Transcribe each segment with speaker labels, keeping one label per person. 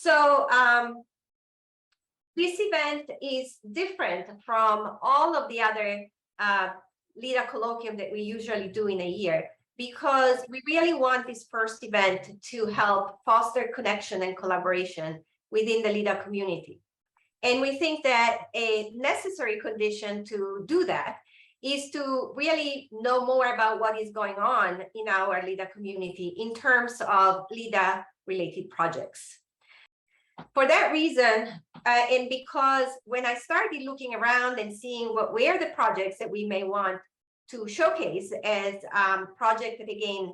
Speaker 1: So this event is different from all of the other LiDA colloquium that we usually do in a year, because we really want this first event to help foster connection and collaboration within the LiDA community. And we think that a necessary condition to do that is to really know more about what is going on in our LiDA community in terms of LiDA related projects. For that reason, and because when I started looking around and seeing what were the projects that we may want to showcase as projects that, again,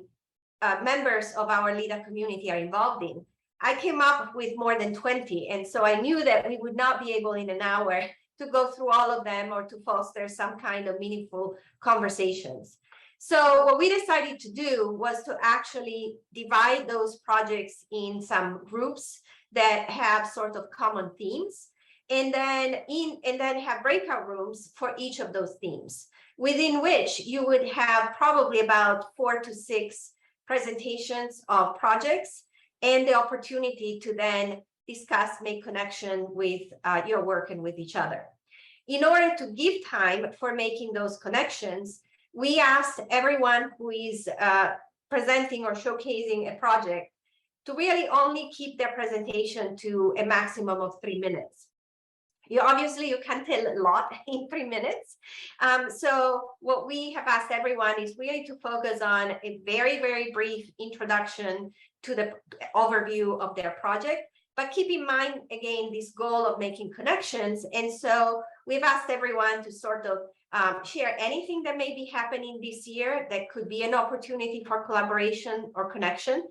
Speaker 1: members of our LiDA community are involved in, I came up with more than 20. And so I knew that we would not be able in an hour to go through all of them or to foster some kind of meaningful conversations. So what we decided to do was to actually divide those projects in some groups that have sort of common themes, and then have breakout rooms for each of those themes, within which you would have probably about 4 to 6 presentations of projects and the opportunity to then discuss, make connection with your work and with each other. In order to give time for making those connections, we asked everyone who is presenting or showcasing a project to really only keep their presentation to a maximum of 3 minutes. Obviously, you can't tell a lot in 3 minutes. So what we have asked everyone is really to focus on a very, very brief introduction to the overview of their project, but keep in mind, again, this goal of making connections. And so we've asked everyone to sort of share anything that may be happening this year that could be an opportunity for collaboration or connection,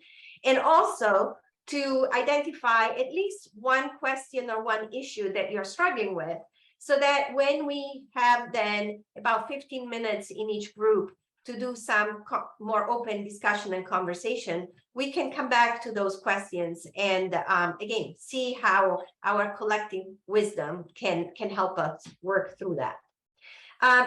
Speaker 1: and also to identify at least one question or one issue that you're struggling with, so that when we have then about 15 minutes in each group to do some more open discussion and conversation, we can come back to those questions and again, see how our collective wisdom can help us work through that.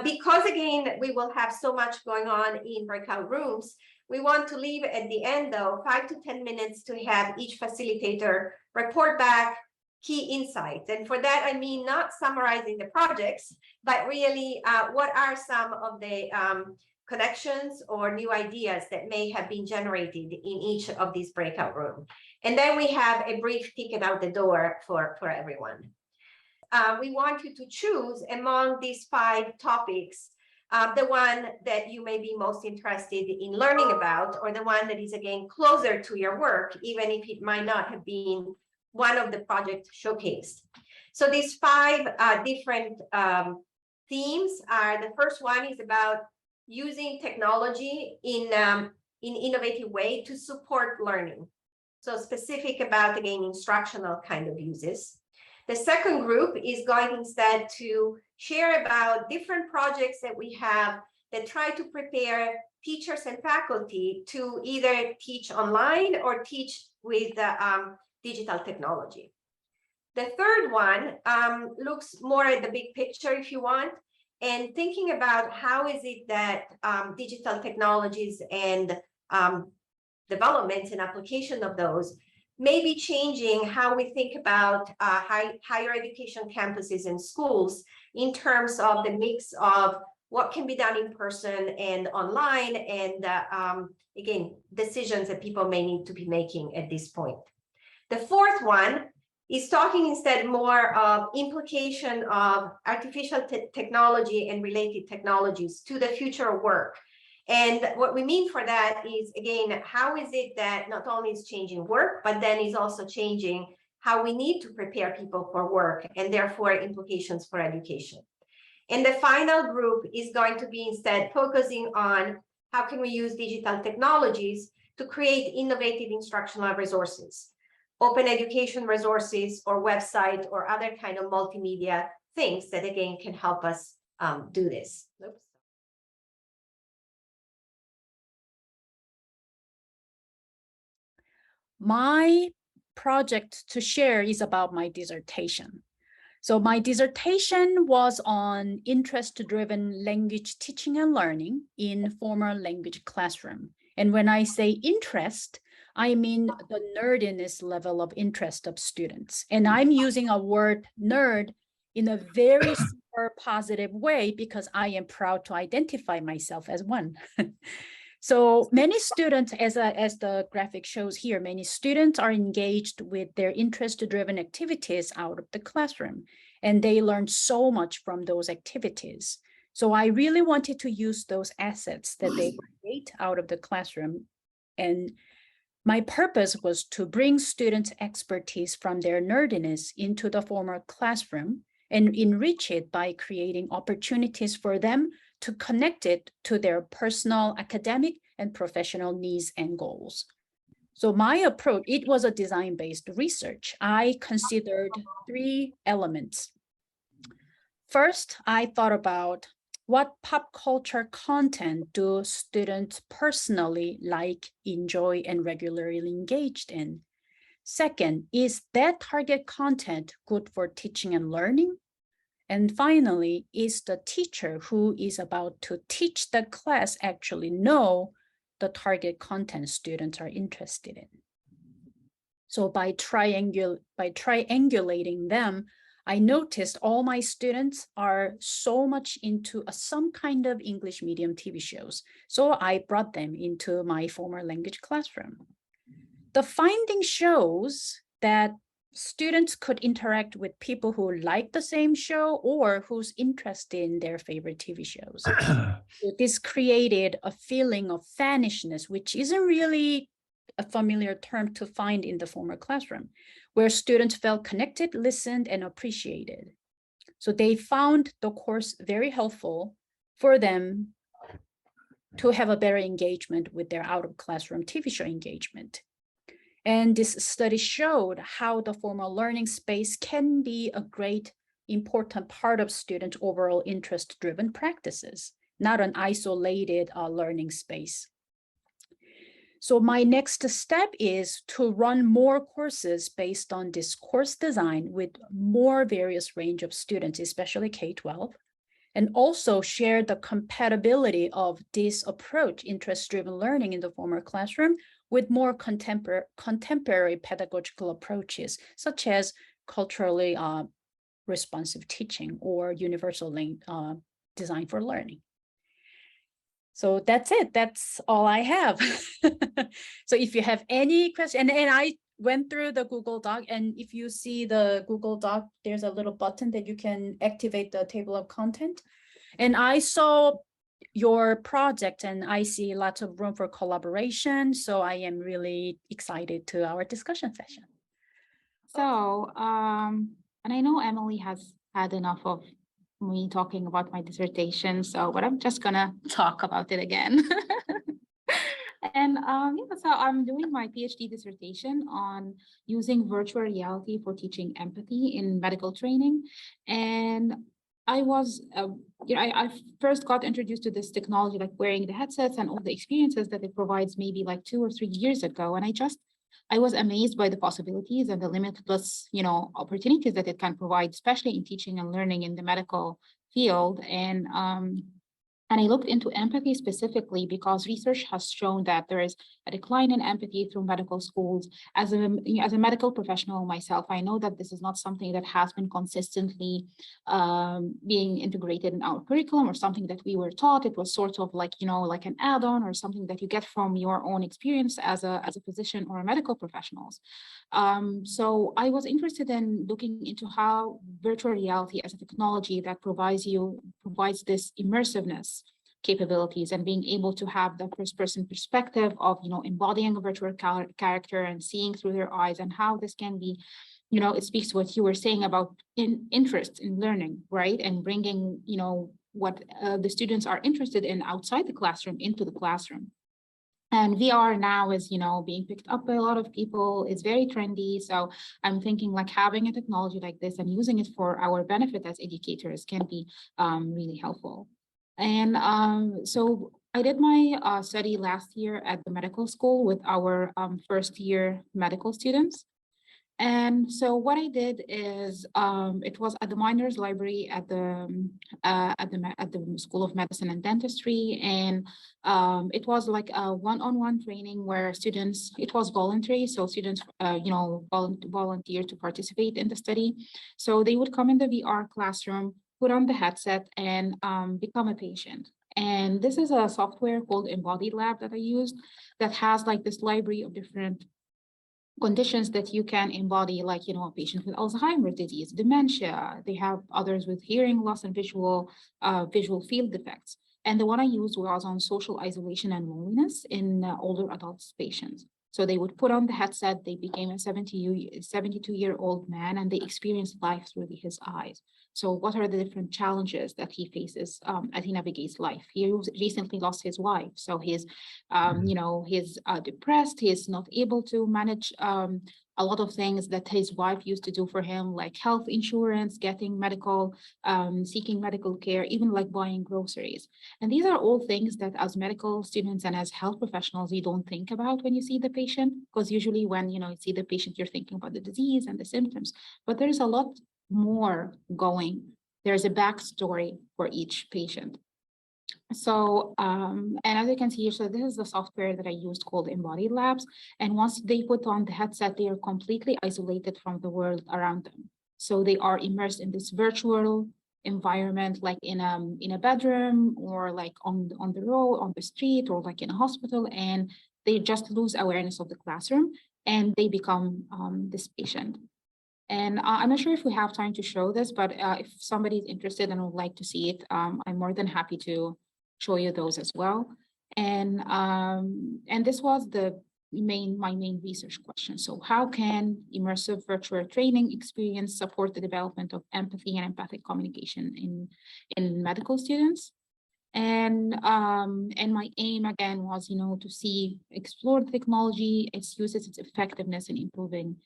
Speaker 1: Because again, we will have so much going on in breakout rooms, we want to leave at the end, though, 5 to 10 minutes to have each facilitator report back key insights. And for that, I mean not summarizing the projects, but really what are some of the connections or new ideas that may have been generated in each of these breakout rooms. And then we have a brief ticket out the door for everyone. We want you to choose among these 5 topics the one that you may be most interested in learning about, or the one that is, again, closer to your work, even if it might not have been one of the projects showcased. So these 5 different themes are, the first one is about using technology in innovative way to support learning. So specific about, again, instructional kind of uses. The second group is going instead to share about different projects that we have that try to prepare teachers and faculty to either teach online or teach with digital technology. The third one looks more at the big picture, if you want, and thinking about how is it that digital technologies and developments and application of those may be changing how we think about higher education campuses and schools in terms of the mix of what can be done in person and online, and again, decisions that people may need to be making at this point. The fourth one is talking instead more of implication of artificial technology and related technologies to the future of work. And what we mean for that is, again, how is it that not only is changing work, but then is also changing how we need to prepare people for work, and therefore implications for education. And the final group is going to be instead focusing on how can we use digital technologies to create innovative instructional resources, open education resources or website or other kind of multimedia things that, again, can help us do this. Oops.
Speaker 2: My project to share is about my dissertation. So my dissertation was on interest-driven language teaching and learning in formal language classroom. And when I say interest, I mean the nerdiness level of interest of students. And I'm using a word nerd in a very super positive way because I am proud to identify myself as one. So many students, as the graphic shows here, many students are engaged with their interest-driven activities out of the classroom, and they learn so much from those activities. So I really wanted to use those assets that they create out of the classroom. And my purpose was to bring students' expertise from their nerdiness into the formal classroom and enrich it by creating opportunities for them to connect it to their personal, academic, and professional needs and goals. So my approach, it was a design-based research. I considered 3 elements. First, I thought about what pop culture content do students personally like, enjoy, and regularly engaged in? Second, is that target content good for teaching and learning? And finally, is the teacher who is about to teach the class actually know the target content students are interested in? So by triangulating them, I noticed all my students are so much into some kind of English medium TV shows. So I brought them into my formal language classroom. The finding shows that students could interact with people who like the same show or who's interested in their favorite TV shows. So this created a feeling of fanishness, which isn't really a familiar term to find in the formal classroom, where students felt connected, listened, and appreciated. So they found the course very helpful for them to have a better engagement with their out-of-classroom TV show engagement. And this study showed how the formal learning space can be a great, important part of student overall interest-driven practices, not an isolated learning space. So my next step is to run more courses based on this course design with more various range of students, especially K-12, and also share the compatibility of this approach, interest-driven learning in the formal classroom, with more contemporary pedagogical approaches, such as culturally responsive teaching or universal design for learning. So that's it. That's all I have. So if you have any question, and I went through the Google Doc, and if you see the Google Doc, there's a little button that you can activate the table of content. And I saw your project and I see lots of room for collaboration. So I am really excited to our discussion session.
Speaker 3: So, and I know Emily has had enough of me talking about my dissertation, but I'm just gonna talk about it again. And yeah, so I'm doing my PhD dissertation on using virtual reality for teaching empathy in medical training. And I was, I first got introduced to this technology, like wearing the headsets and all the experiences that it provides maybe like 2 or 3 years ago. And I was amazed by the possibilities and the limitless, opportunities that it can provide, especially in teaching and learning in the medical field. And I looked into empathy specifically because research has shown that there is a decline in empathy through medical schools. As a medical professional myself, I know that this is not something that has been consistently being integrated in our curriculum or something that we were taught. It was sort of like, like an add-on or something that you get from your own experience as a physician or a medical professionals. So I was interested in looking into how virtual reality as a technology that provides this immersiveness capabilities and being able to have the first-person perspective of, embodying a virtual character and seeing through their eyes, and how this can be, it speaks to what you were saying about interest in learning, right? And bringing, what the students are interested in outside the classroom into the classroom. And VR now is, being picked up by a lot of people. It's very trendy. So I'm thinking like having a technology like this and using it for our benefit as educators can be really helpful. And so I did my study last year at the medical school with our first year medical students. And so what I did is it was at the miners library at the School of Medicine and Dentistry, and it was like a one-on-one training where students, it was voluntary, so students volunteer to participate in the study. So they would come in the VR classroom, put on the headset, and become a patient. And this is a software called Embodied Lab that I used that has like this library of different conditions that you can embody, like, a patient with Alzheimer's disease, dementia. They have others with hearing loss and visual field defects. And the one I used was on social isolation and loneliness in older adults patients. So they would put on the headset, they became a 72-year-old man, and they experienced life through his eyes. So what are the different challenges that he faces as he navigates life? He recently lost his wife, so he's depressed. He's not able to manage a lot of things that his wife used to do for him, like health insurance, getting medical, seeking medical care, even like buying groceries. And these are all things that as medical students and as health professionals, you don't think about when you see the patient, because usually when you see the patient, you're thinking about the disease and the symptoms, but there's a lot more going. There's a backstory for each patient. So, and as you can see here, so this is the software that I used called Embodied Labs. And once they put on the headset, they are completely isolated from the world around them. So they are immersed in this virtual environment, like in a bedroom, or like on the road, on the street, or like in a hospital, and they just lose awareness of the classroom and they become this patient. And I'm not sure if we have time to show this, but if somebody's interested and would like to see it, I'm more than happy to show you those as well. And this was my main research question. So how can immersive virtual training experience support the development of empathy and empathic communication in medical students? And my aim again was, to explore the technology, its uses, its effectiveness in improving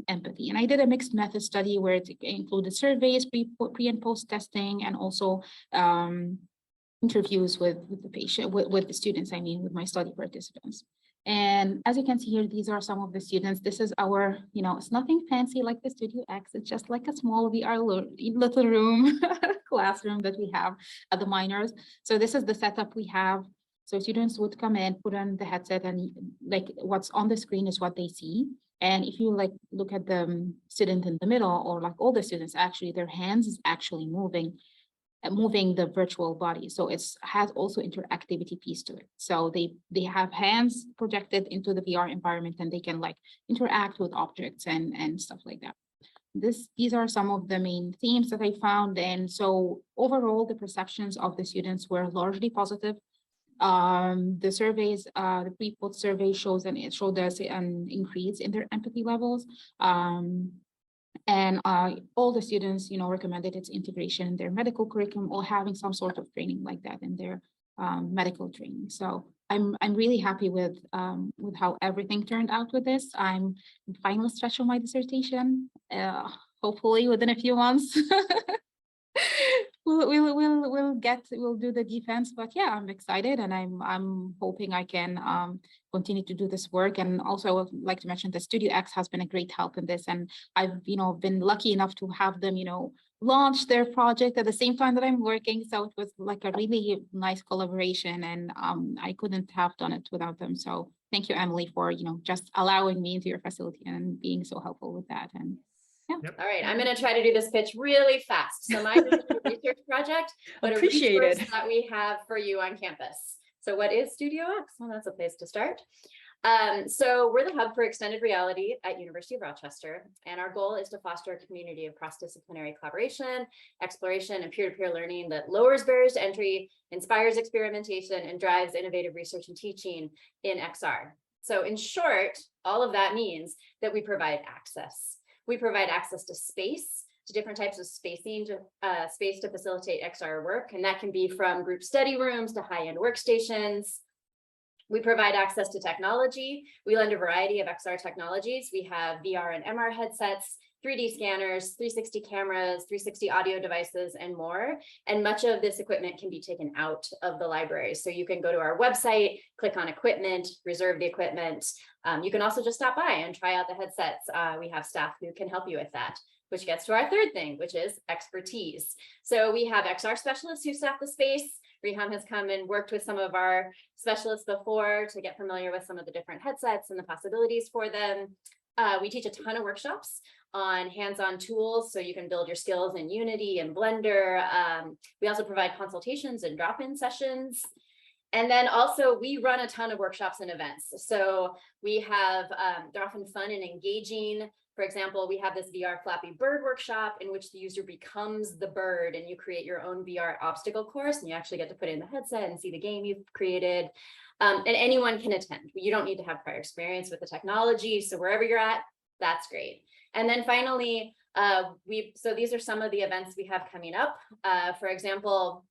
Speaker 3: empathy. And I did a mixed method study where it included surveys, pre and post testing, and also interviews with the patient, with the students, with my study participants. And as you can see here, these are some of the students. This is our, it's nothing fancy like the Studio X. It's just like a small VR little room, classroom that we have at the minors. So this is the setup we have. So students would come in, put on the headset, and like what's on the screen is what they see. And if you look at the student in the middle, or like all the students, actually their hands is actually moving the virtual body. So it has also interactivity piece to it. So they have hands projected into the VR environment, and they can interact with objects and stuff like that. These are some of the main themes that I found. And so overall, the perceptions of the students were largely positive. The surveys, the pre-post survey showed us an increase in their empathy levels. And all the students, recommended its integration in their medical curriculum, or having some sort of training like that in their medical training. So I'm really happy with how everything turned out with this. I'm in the final stretch of my dissertation, hopefully within a few months. We'll do the defense, but yeah, I'm excited, and I'm hoping I can continue to do this work. And also I would like to mention that Studio X has been a great help in this, and I've been lucky enough to have them launch their project at the same time that I'm working. So it was like a really nice collaboration, and I couldn't have done it without them. So thank you, Emily, for just allowing me into your facility and being so helpful with that. And yeah.
Speaker 4: Yep. All right, I'm going to try to do this pitch really fast. So my research project, but a resource that we have for you on campus. So what is Studio X? Well, that's a place to start. So we're the hub for extended reality at University of Rochester, and our goal is to foster a community of cross-disciplinary collaboration, exploration, and peer-to-peer learning that lowers barriers to entry, inspires experimentation, and drives innovative research and teaching in XR. So in short, all of that means that we provide access. We provide access to space, to different types of spacing, space to facilitate XR work, and that can be from group study rooms to high-end workstations. We provide access to technology. We lend a variety of XR technologies. We have VR and MR headsets, 3D scanners, 360 cameras, 360 audio devices, and more. And much of this equipment can be taken out of the library. So you can go to our website, click on equipment, reserve the equipment. You can also just stop by and try out the headsets. We have staff who can help you with that, which gets to our third thing, which is expertise. So we have XR specialists who staff the space. Riham has come and worked with some of our specialists before to get familiar with some of the different headsets and the possibilities for them. We teach a ton of workshops on hands-on tools, so you can build your skills in Unity and Blender. We also provide consultations and drop-in sessions. And then also we run a ton of workshops and events. So we have, they're often fun and engaging. For example, we have this VR Flappy Bird workshop in which the user becomes the bird and you create your own VR obstacle course, and you actually get to put in the headset and see the game you've created. And anyone can attend. You don't need to have prior experience with the technology. So wherever you're at, that's great. And then finally, so these are some of the events we have coming up. For example,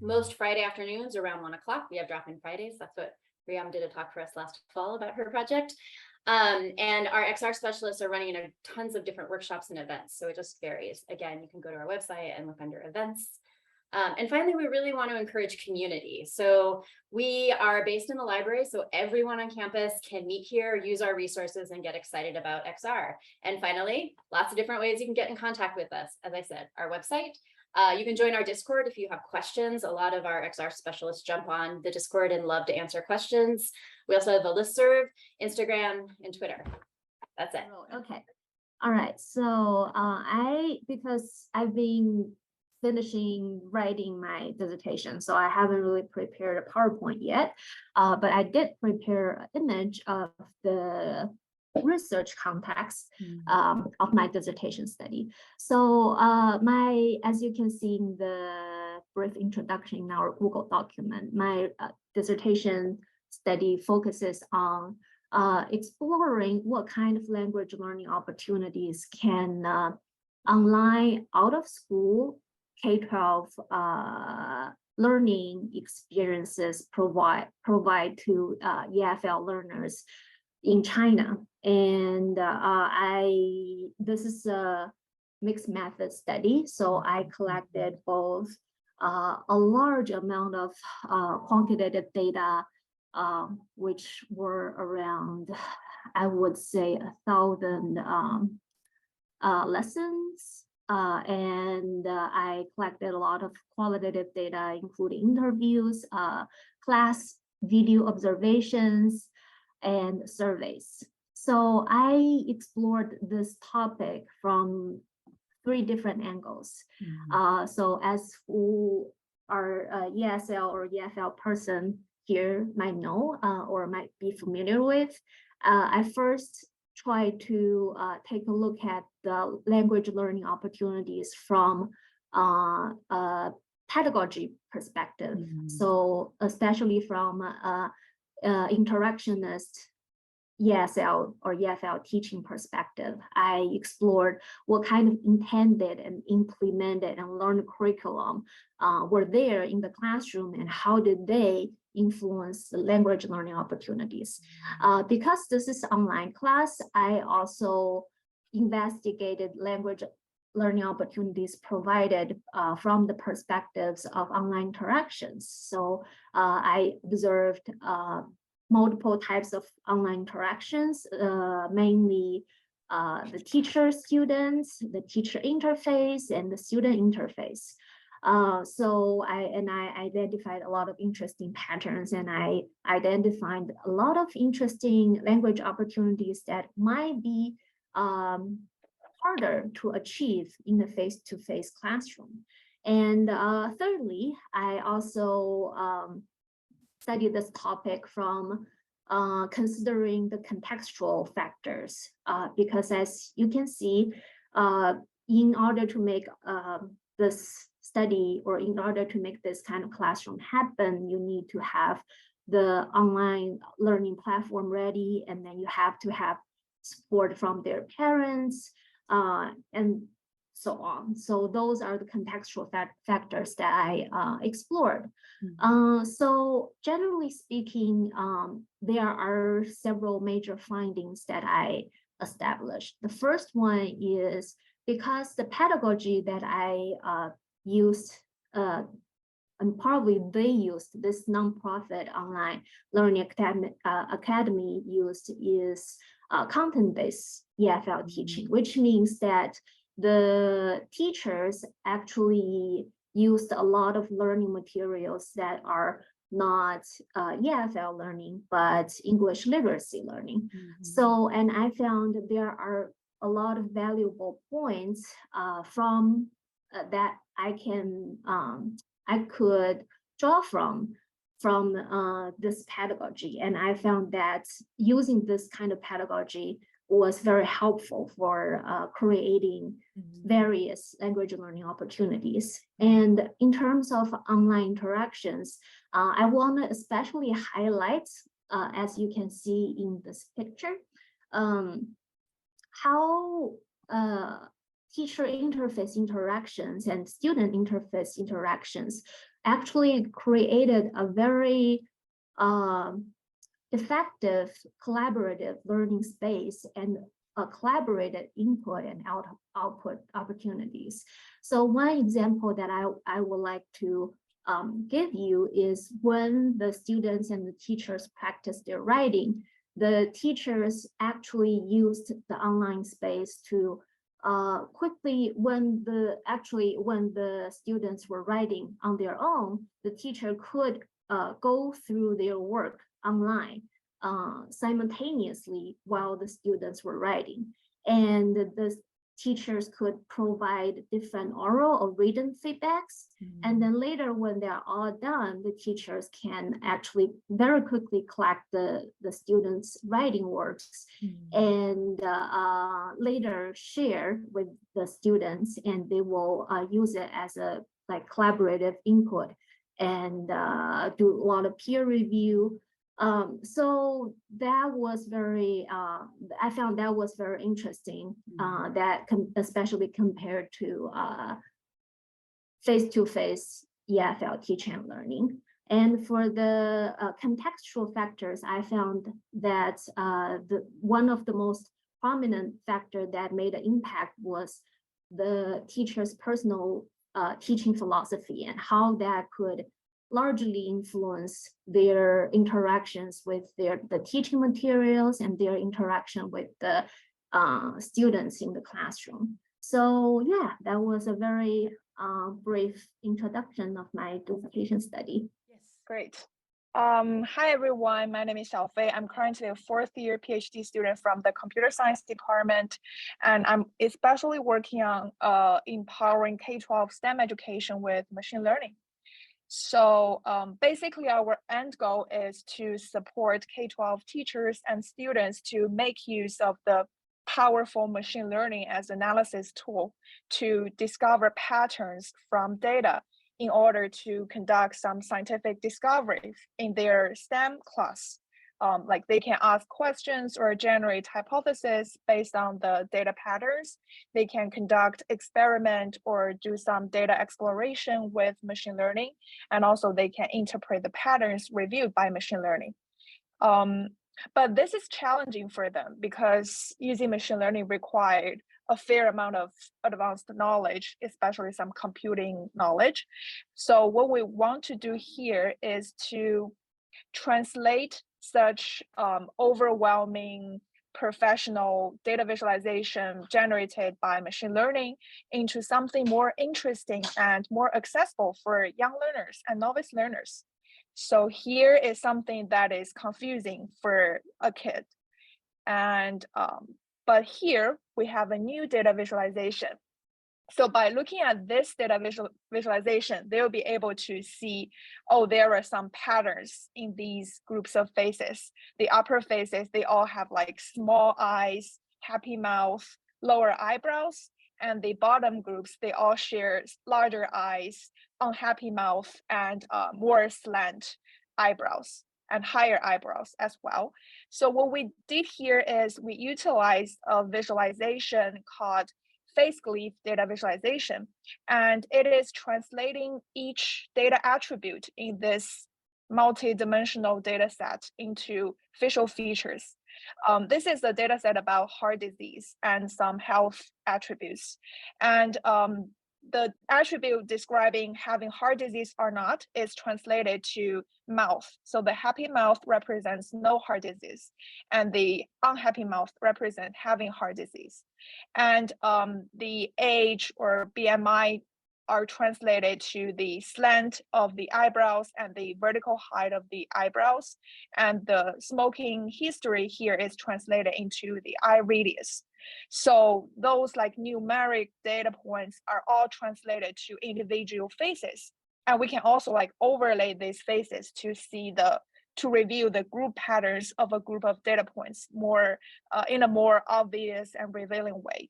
Speaker 4: most Friday afternoons around 1 o'clock, we have drop-in Fridays. That's what Riham did a talk for us last fall about her project. And our XR specialists are running tons of different workshops and events. So it just varies. Again, you can go to our website and look under events. And finally, we really want to encourage community. So we are based in the library, so everyone on campus can meet here, use our resources, and get excited about XR. And finally, lots of different ways you can get in contact with us. As I said, our website. You can join our Discord if you have questions. A lot of our XR specialists jump on the Discord and love to answer questions. We also have a listserv, Instagram, and Twitter. That's it.
Speaker 5: Okay. All right. So because I've been finishing writing my dissertation, so I haven't really prepared a PowerPoint yet, but I did prepare an image of the research context of my dissertation study. So as you can see in the brief introduction in our Google document, my dissertation study focuses on exploring what kind of language learning opportunities can online out of school K-12 learning experiences provide to EFL learners in China. And this is a mixed method study. So I collected both a large amount of quantitative data, which were around, I would say, 1,000 lessons. And I collected a lot of qualitative data, including interviews, class video observations, and surveys. So I explored this topic from 3 different angles. So as who are ESL or EFL person here might know or might be familiar with, I first try to take a look at the language learning opportunities from a pedagogy perspective. So especially from interactionist ESL or EFL teaching perspective, I explored what kind of intended and implemented and learned curriculum were there in the classroom and how did they influence the language learning opportunities. Because this is online class, I also investigated language learning opportunities provided from the perspectives of online interactions. So I observed multiple types of online interactions, mainly the teacher students, the teacher interface, and the student interface. So I identified a lot of interesting patterns, and I identified a lot of interesting language opportunities that might be harder to achieve in the face-to-face classroom. And thirdly, I also studied this topic from considering the contextual factors, because as you can see, in order to make this study, or in order to make this kind of classroom happen, you need to have the online learning platform ready, and then you have to have support from their parents, and so on. So those are the contextual factors that I explored. So generally speaking, there are several major findings that I established. The first one is because the pedagogy that I used, and probably they used, this nonprofit online learning academy used is content-based EFL teaching, which means that the teachers actually used a lot of learning materials that are not EFL learning, but English literacy learning. So, and I found there are a lot of valuable points from that I could draw from this pedagogy. And I found that using this kind of pedagogy was very helpful for creating various language learning opportunities. And in terms of online interactions, I want to especially highlight, as you can see in this picture, how teacher interface interactions and student interface interactions actually created a very effective collaborative learning space and a collaborated input and output opportunities. So one example that I would like to give you is when the students and the teachers practice their writing, the teachers actually used the online space to quickly, when the students were writing on their own, the teacher could go through their work online simultaneously while the students were writing. And the teachers could provide different oral or written feedbacks. And then later when they're all done, the teachers can actually very quickly collect the students' writing works and later share with the students, and they will use it as a collaborative input and do a lot of peer review. So that was very, I found that was very interesting, especially compared to face-to-face EFL teaching and learning. And for the contextual factors, I found that one of the most prominent factor that made an impact was the teacher's personal teaching philosophy and how that could largely influence their interactions with the teaching materials and their interaction with the students in the classroom. So yeah, that was a very brief introduction of my dissertation study.
Speaker 6: Yes, great. Hi everyone, my name is Xiaofei. I'm currently a fourth-year PhD student from the computer science department, and I'm especially working on empowering K-12 STEM education with machine learning. So basically our end goal is to support K-12 teachers and students to make use of the powerful machine learning as analysis tool to discover patterns from data in order to conduct some scientific discoveries in their STEM class. Like they can ask questions or generate hypotheses based on the data patterns. They can conduct experiment or do some data exploration with machine learning. And also they can interpret the patterns reviewed by machine learning. But this is challenging for them because using machine learning required a fair amount of advanced knowledge, especially some computing knowledge. So what we want to do here is to translate such overwhelming professional data visualization generated by machine learning into something more interesting and more accessible for young learners and novice learners. So here is something that is confusing for a kid. And but here we have a new data visualization. So by looking at this data visualization, they'll be able to see, oh, there are some patterns in these groups of faces. The upper faces, they all have like small eyes, happy mouth, lower eyebrows, and the bottom groups, they all share larger eyes, unhappy mouth, and more slant eyebrows and higher eyebrows as well. So what we did here is we utilized a visualization called face glyph data visualization, and it is translating each data attribute in this multi-dimensional data set into visual features. This is a data set about heart disease and some health attributes. And the attribute describing having heart disease or not is translated to mouth. So the happy mouth represents no heart disease, and the unhappy mouth represents having heart disease. And the age or BMI are translated to the slant of the eyebrows and the vertical height of the eyebrows. And the smoking history here is translated into the eye radius. So those like numeric data points are all translated to individual faces. And we can also like overlay these faces to see to review the group patterns of a group of data points more in a more obvious and revealing way.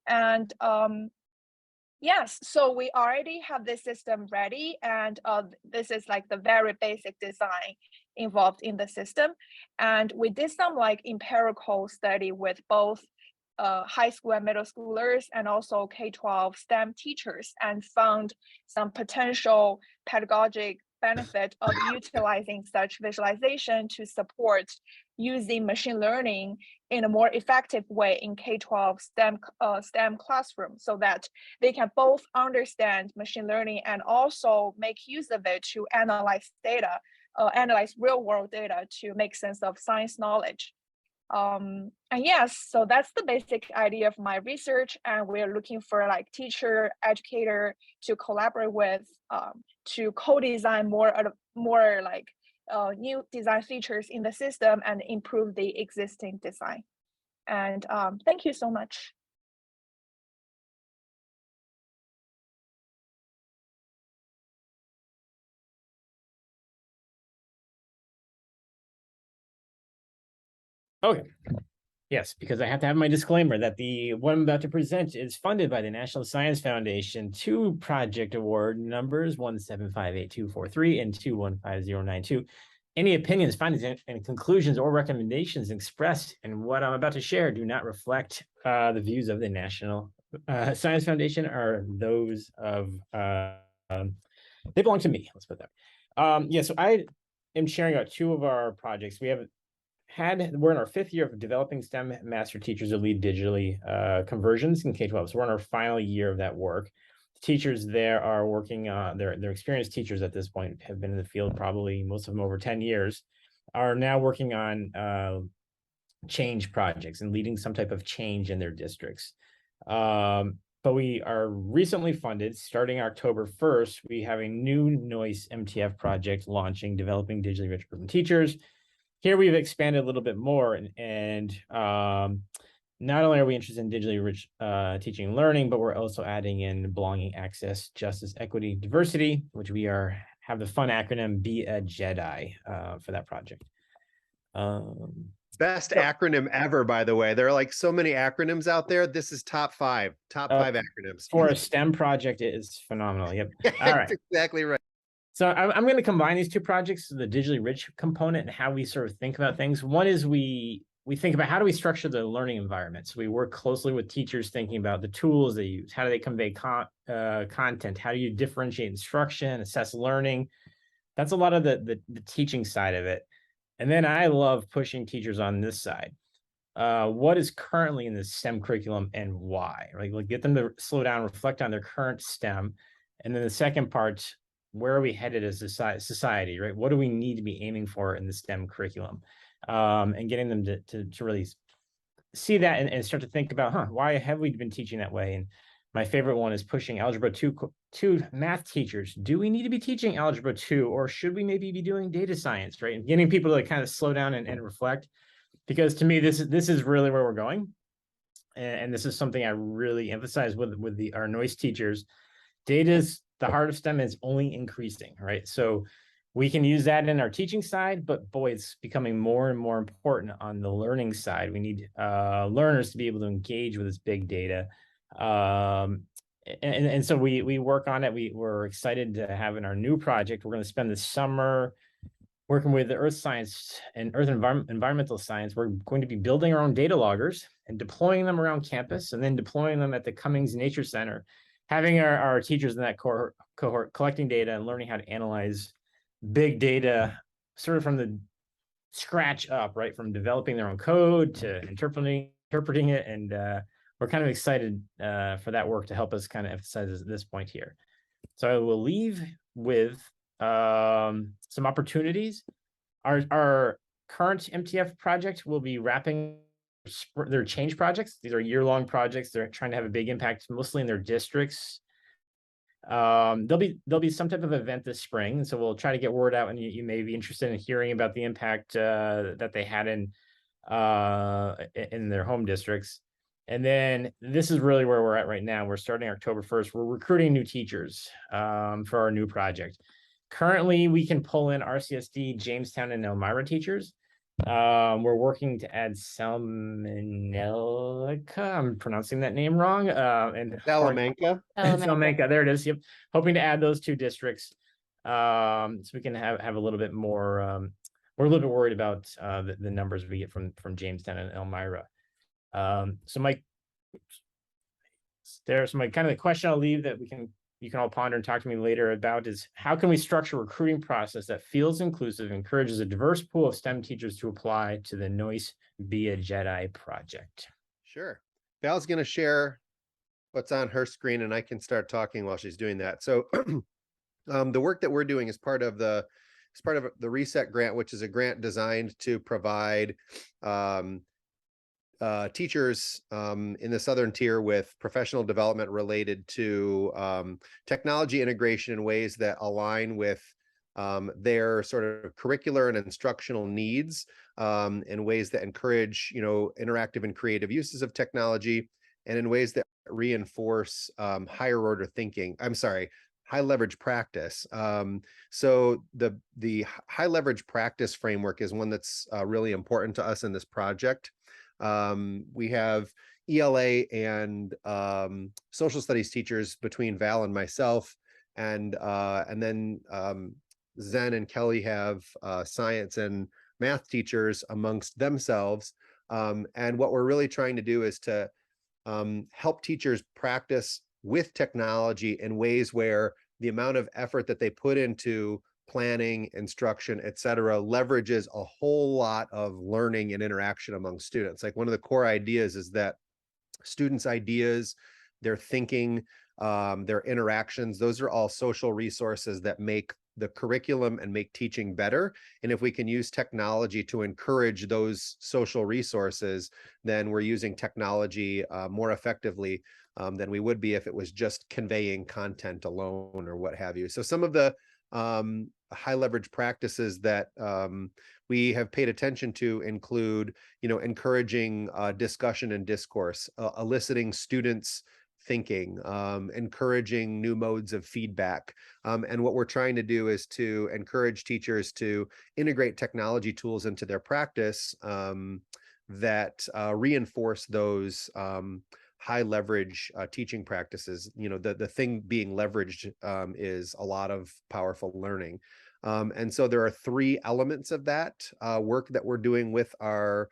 Speaker 6: And yes, so we already have this system ready, and this is like the very basic design involved in the system. And we did some like empirical study with both high school and middle schoolers and also K-12 STEM teachers, and found some potential pedagogic benefit of utilizing such visualization to support using machine learning in a more effective way in K-12 STEM classroom, so that they can both understand machine learning and also make use of it to analyze data, analyze real world data to make sense of science knowledge. And yes, so that's the basic idea of my research, and we're looking for like teacher, educator to collaborate with to co-design more like new design features in the system and improve the existing design. And thank you so much.
Speaker 7: Okay. Yes, because I have to have my disclaimer that what I'm about to present is funded by the National Science Foundation. Two project award numbers, 1758243 and 215092. Any opinions, findings, and conclusions or recommendations expressed in what I'm about to share do not reflect the views of the National Science Foundation, or those of they belong to me. Let's put that. Yeah, so I am sharing out two of our projects. We're in our 5th year of developing STEM master teachers to lead digitally conversions in K-12. So we're in our final year of that work. The teachers there are working, they're experienced teachers at this point, have been in the field probably most of them over 10 years, are now working on change projects and leading some type of change in their districts. But we are recently funded, starting October 1st, we have a new Noyce MTF project launching, developing digitally rich urban teachers. Here we've expanded a little bit more, and not only are we interested in digitally rich teaching and learning, but we're also adding in belonging, access, justice, equity, diversity, which we have the fun acronym Be-A-JEDI for that project.
Speaker 8: Best acronym ever, by the way. There are like so many acronyms out there. This is top five acronyms.
Speaker 7: For a STEM project, it is phenomenal. Yep. All right.
Speaker 8: That's exactly right.
Speaker 7: So I'm going to combine these two projects, the digitally rich component and how we sort of think about things. One is we think about how do we structure the learning environment. So we work closely with teachers thinking about the tools they use. How do they convey content? How do you differentiate instruction, assess learning? That's a lot of the teaching side of it. And then I love pushing teachers on this side. What is currently in the STEM curriculum and why? Right? Like get them to slow down, reflect on their current STEM. And then the second part, where are we headed as a society, right? What do we need to be aiming for in the STEM curriculum? And getting them to really see that and start to think about, why have we been teaching that way? And my favorite one is pushing Algebra 2 math teachers. Do we need to be teaching Algebra 2, or should we maybe be doing data science, right? And getting people to kind of slow down and reflect, because to me, this is really where we're going. And this is something I really emphasize with our Noyce teachers. Data's the heart of STEM is only increasing, right? So we can use that in our teaching side, but boy, it's becoming more and more important on the learning side. We need learners to be able to engage with this big data. And so we work on it. We're excited to have in our new project. We're going to spend the summer working with the earth science and earth environmental science. We're going to be building our own data loggers and deploying them around campus, and then deploying them at the Cummings Nature Center, having our teachers in that cohort collecting data and learning how to analyze big data sort of from the scratch up, right, from developing their own code to interpreting it. And we're kind of excited for that work to help us kind of emphasize this point here. So I will leave with some opportunities. Our current MTF project will be wrapping their change projects. These are year-long projects. They're trying to have a big impact, mostly in their districts. There'll be some type of event this spring, so we'll try to get word out, and you may be interested in hearing about the impact that they had in their home districts. And then this is really where we're at right now. We're starting October 1st. We're recruiting new teachers for our new project. Currently, we can pull in RCSD, Jamestown, and Elmira teachers. We're working to add Salamanca. I'm pronouncing that name wrong. And
Speaker 8: Salamanca.
Speaker 7: Salamanca, there it is. Yep. Hoping to add those two districts. So we can have a little bit more. We're a little bit worried about the numbers we get from Jamestown and Elmira. So my kind of the question I'll leave that you can all ponder and talk to me later about is, how can we structure a recruiting process that feels inclusive, encourages a diverse pool of STEM teachers to apply to the Noyce Be-A-JEDI project?
Speaker 8: Sure. Val's going to share what's on her screen, and I can start talking while she's doing that. So the work that we're doing is part of the RESET grant, which is a grant designed to provide teachers in the Southern Tier with professional development related to technology integration in ways that align with their sort of curricular and instructional needs, in ways that encourage, interactive and creative uses of technology, and in ways that reinforce higher order thinking. High leverage practice. So the high leverage practice framework is one that's really important to us in this project. We have ELA and social studies teachers between Val and myself, and then Zen and Kelly have science and math teachers amongst themselves. And what we're really trying to do is to help teachers practice with technology in ways where the amount of effort that they put into planning, instruction, et cetera, leverages a whole lot of learning and interaction among students. Like, one of the core ideas is that students' ideas, their thinking, their interactions, those are all social resources that make the curriculum and make teaching better. And if we can use technology to encourage those social resources, then we're using technology more effectively than we would be if it was just conveying content alone or what have you. So some of the high leverage practices that we have paid attention to include, encouraging discussion and discourse, eliciting students' thinking, encouraging new modes of feedback. And what we're trying to do is to encourage teachers to integrate technology tools into their practice that reinforce those high leverage teaching practices. The thing being leveraged is a lot of powerful learning. And so there are three elements of that work that we're doing with our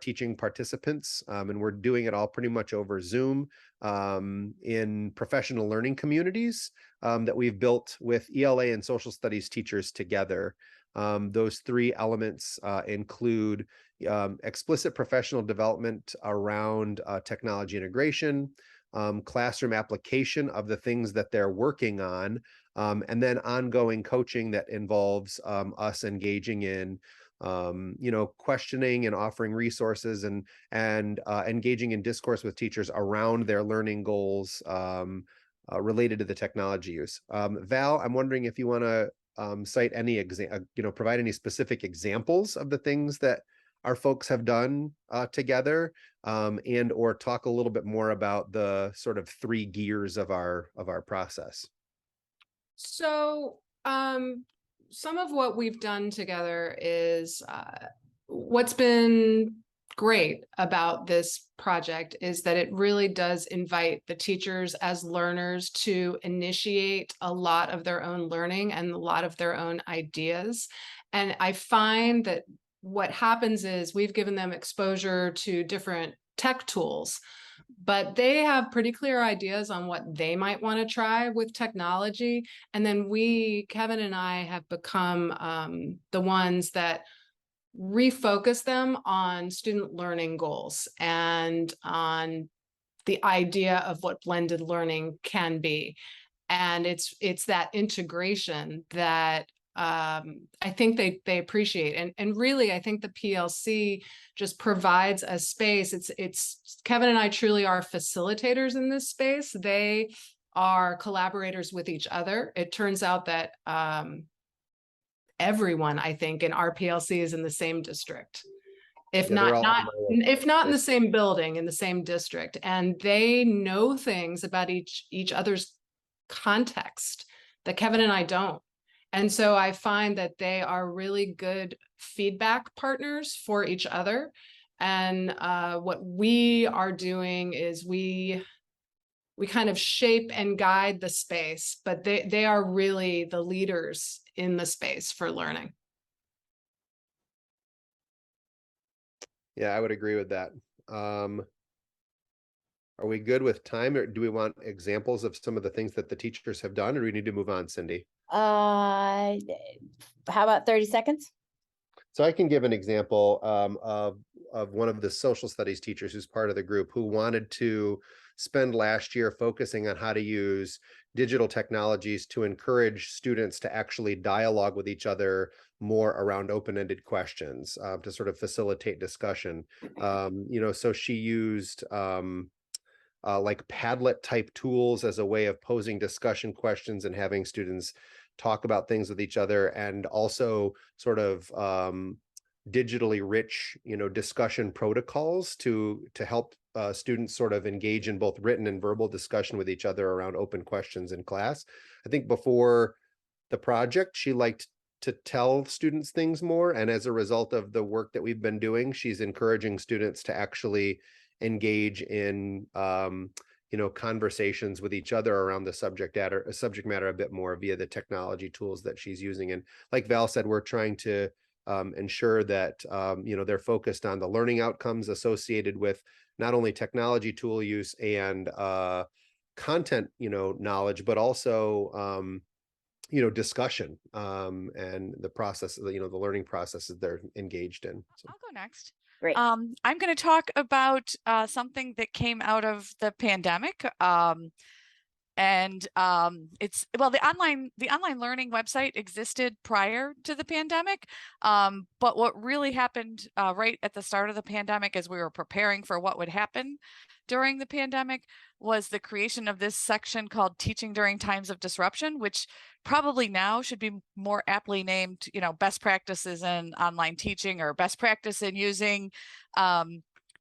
Speaker 8: teaching participants, and we're doing it all pretty much over Zoom in professional learning communities that we've built with ELA and social studies teachers together. Those three elements include explicit professional development around technology integration, classroom application of the things that they're working on, and then ongoing coaching that involves us engaging in questioning and offering resources and engaging in discourse with teachers around their learning goals related to the technology use. Val, I'm wondering if you want to cite any provide any specific examples of the things that our folks have done together, and or talk a little bit more about the sort of three gears of our process.
Speaker 9: So some of what we've done together is what's been great about this project is that it really does invite the teachers as learners to initiate a lot of their own learning and a lot of their own ideas. And I find that what happens is we've given them exposure to different tech tools, but they have pretty clear ideas on what they might want to try with technology. And then Kevin and I have become the ones that refocus them on student learning goals and on the idea of what blended learning can be. And it's that integration that I think they appreciate. And really, I think the PLC just provides a space. It's Kevin and I truly are facilitators in this space. They are collaborators with each other. It turns out that everyone, I think, in our PLC is in the same district. If not in the same building, in the same district, and they know things about each other's context that Kevin and I don't. And so I find that they are really good feedback partners for each other. And what we are doing is we kind of shape and guide the space, but they are really the leaders in the space for learning.
Speaker 8: Yeah, I would agree with that. Are we good with time, or do we want examples of some of the things that the teachers have done, or do we need to move on, Cyndi?
Speaker 10: How about 30 seconds?
Speaker 8: So I can give an example of one of the social studies teachers who's part of the group who wanted to spend last year focusing on how to use digital technologies to encourage students to actually dialogue with each other more around open-ended questions, to sort of facilitate discussion. So she used like Padlet type tools as a way of posing discussion questions and having students talk about things with each other, and also sort of digitally rich, discussion protocols to help students sort of engage in both written and verbal discussion with each other around open questions in class. I think before the project, she liked to tell students things more, and as a result of the work that we've been doing, she's encouraging students to actually engage in conversations with each other around the subject matter a bit more via the technology tools that she's using. And like Val said, we're trying to ensure that they're focused on the learning outcomes associated with not only technology tool use and content knowledge, but also discussion and the process, the learning processes they're engaged in. So.
Speaker 11: I'll go next.
Speaker 10: Great.
Speaker 11: I'm going to talk about something that came out of the pandemic. The online learning website existed prior to the pandemic. But what really happened right at the start of the pandemic, as we were preparing for what would happen during the pandemic, was the creation of this section called Teaching During Times of Disruption, which probably now should be more aptly named, best practices in online teaching or best practice in using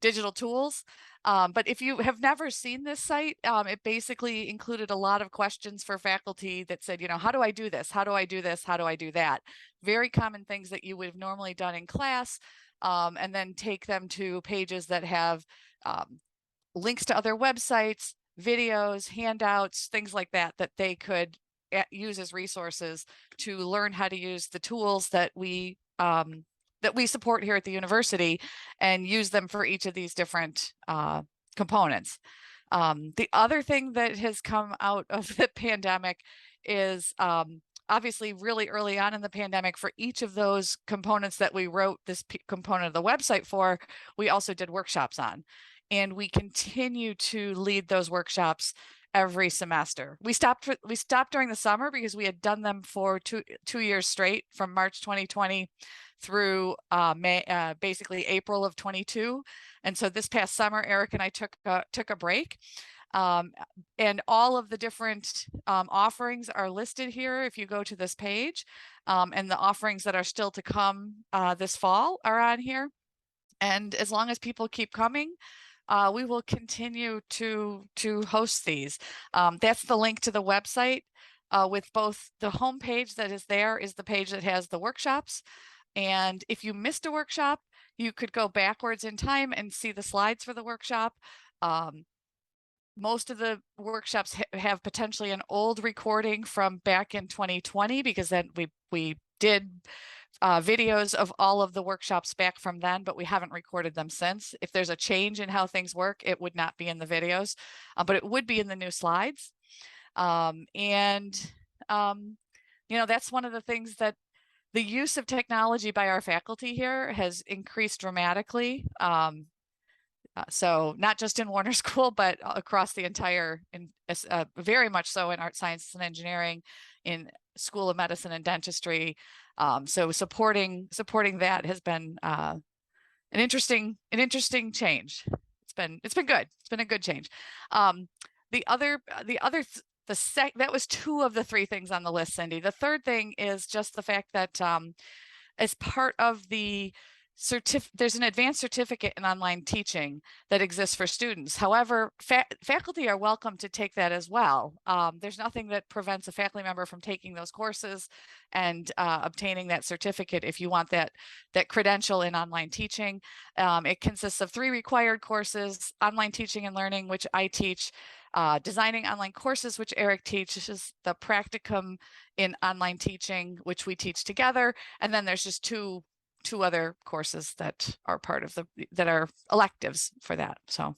Speaker 11: digital tools. But if you have never seen this site, it basically included a lot of questions for faculty that said, how do I do this? How do I do this? How do I do that? Very common things that you would have normally done in class, and then take them to pages that have links to other websites, videos, handouts, things like that they could use as resources to learn how to use the tools that we support here at the university and use them for each of these different components. The other thing that has come out of the pandemic is obviously really early on in the pandemic, for each of those components that we wrote this component of the website for, we also did workshops on. And we continue to lead those workshops every semester. We stopped during the summer because we had done them for two years straight, from March 2020 through basically April of 22. And so this past summer, Eric and I took a break. And all of the different offerings are listed here if you go to this page. And the offerings that are still to come this fall are on here. And as long as people keep coming, we will continue to host these. That's the link to the website, with both the homepage that is there is the page that has the workshops. And if you missed a workshop, you could go backwards in time and see the slides for the workshop. Most of the workshops have potentially an old recording from back in 2020, because then we did videos of all of the workshops back from then, but we haven't recorded them since. If there's a change in how things work, it would not be in the videos, but it would be in the new slides. That's one of the things that the use of technology by our faculty here has increased dramatically. So not just in Warner School, but across the entire, very much so in art sciences and engineering, in School of Medicine and Dentistry. So supporting that has been an interesting change. It's been good. It's been a good change. That was two of the three things on the list, Cyndi. The third thing is just the fact that as part of the there's an advanced certificate in online teaching that exists for students. However, faculty are welcome to take that as well. There's nothing that prevents a faculty member from taking those courses and obtaining that certificate if you want that credential in online teaching. It consists of 3 required courses: online teaching and learning, which I teach, designing online courses, which Eric teaches, the practicum in online teaching, which we teach together, and then there's just two other courses that are part of that are electives for that. So,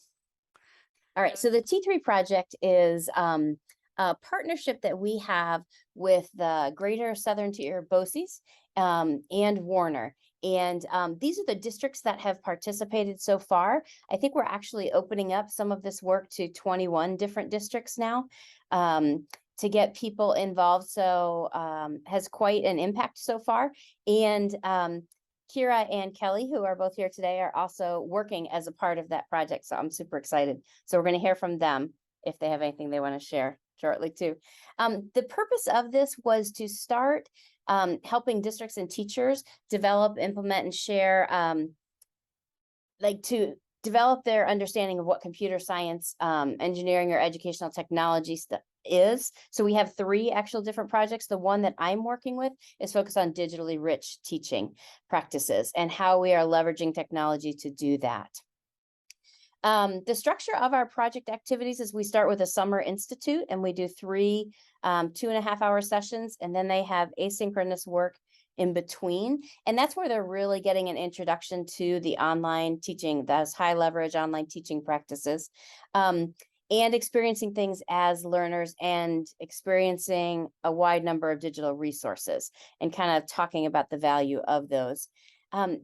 Speaker 10: all right. So the T3 project is a partnership that we have with the Greater Southern Tier BOCES and Warner. And these are the districts that have participated so far. I think we're actually opening up some of this work to 21 different districts now to get people involved. So has quite an impact so far. And Keirah and Kelly, who are both here today, are also working as a part of that project. So I'm super excited. So we're going to hear from them if they have anything they want to share shortly too. The purpose of this was to start helping districts and teachers develop, implement, and share, to develop their understanding of what computer science, engineering, or educational technology is. So we have 3 actual different projects. The one that I'm working with is focused on digitally rich teaching practices and how we are leveraging technology to do that. The structure of our project activities is we start with a summer institute and we do 3 2.5-hour sessions, and then they have asynchronous work in between. And that's where they're really getting an introduction to the online teaching, those high leverage online teaching practices, and experiencing things as learners and experiencing a wide number of digital resources and kind of talking about the value of those.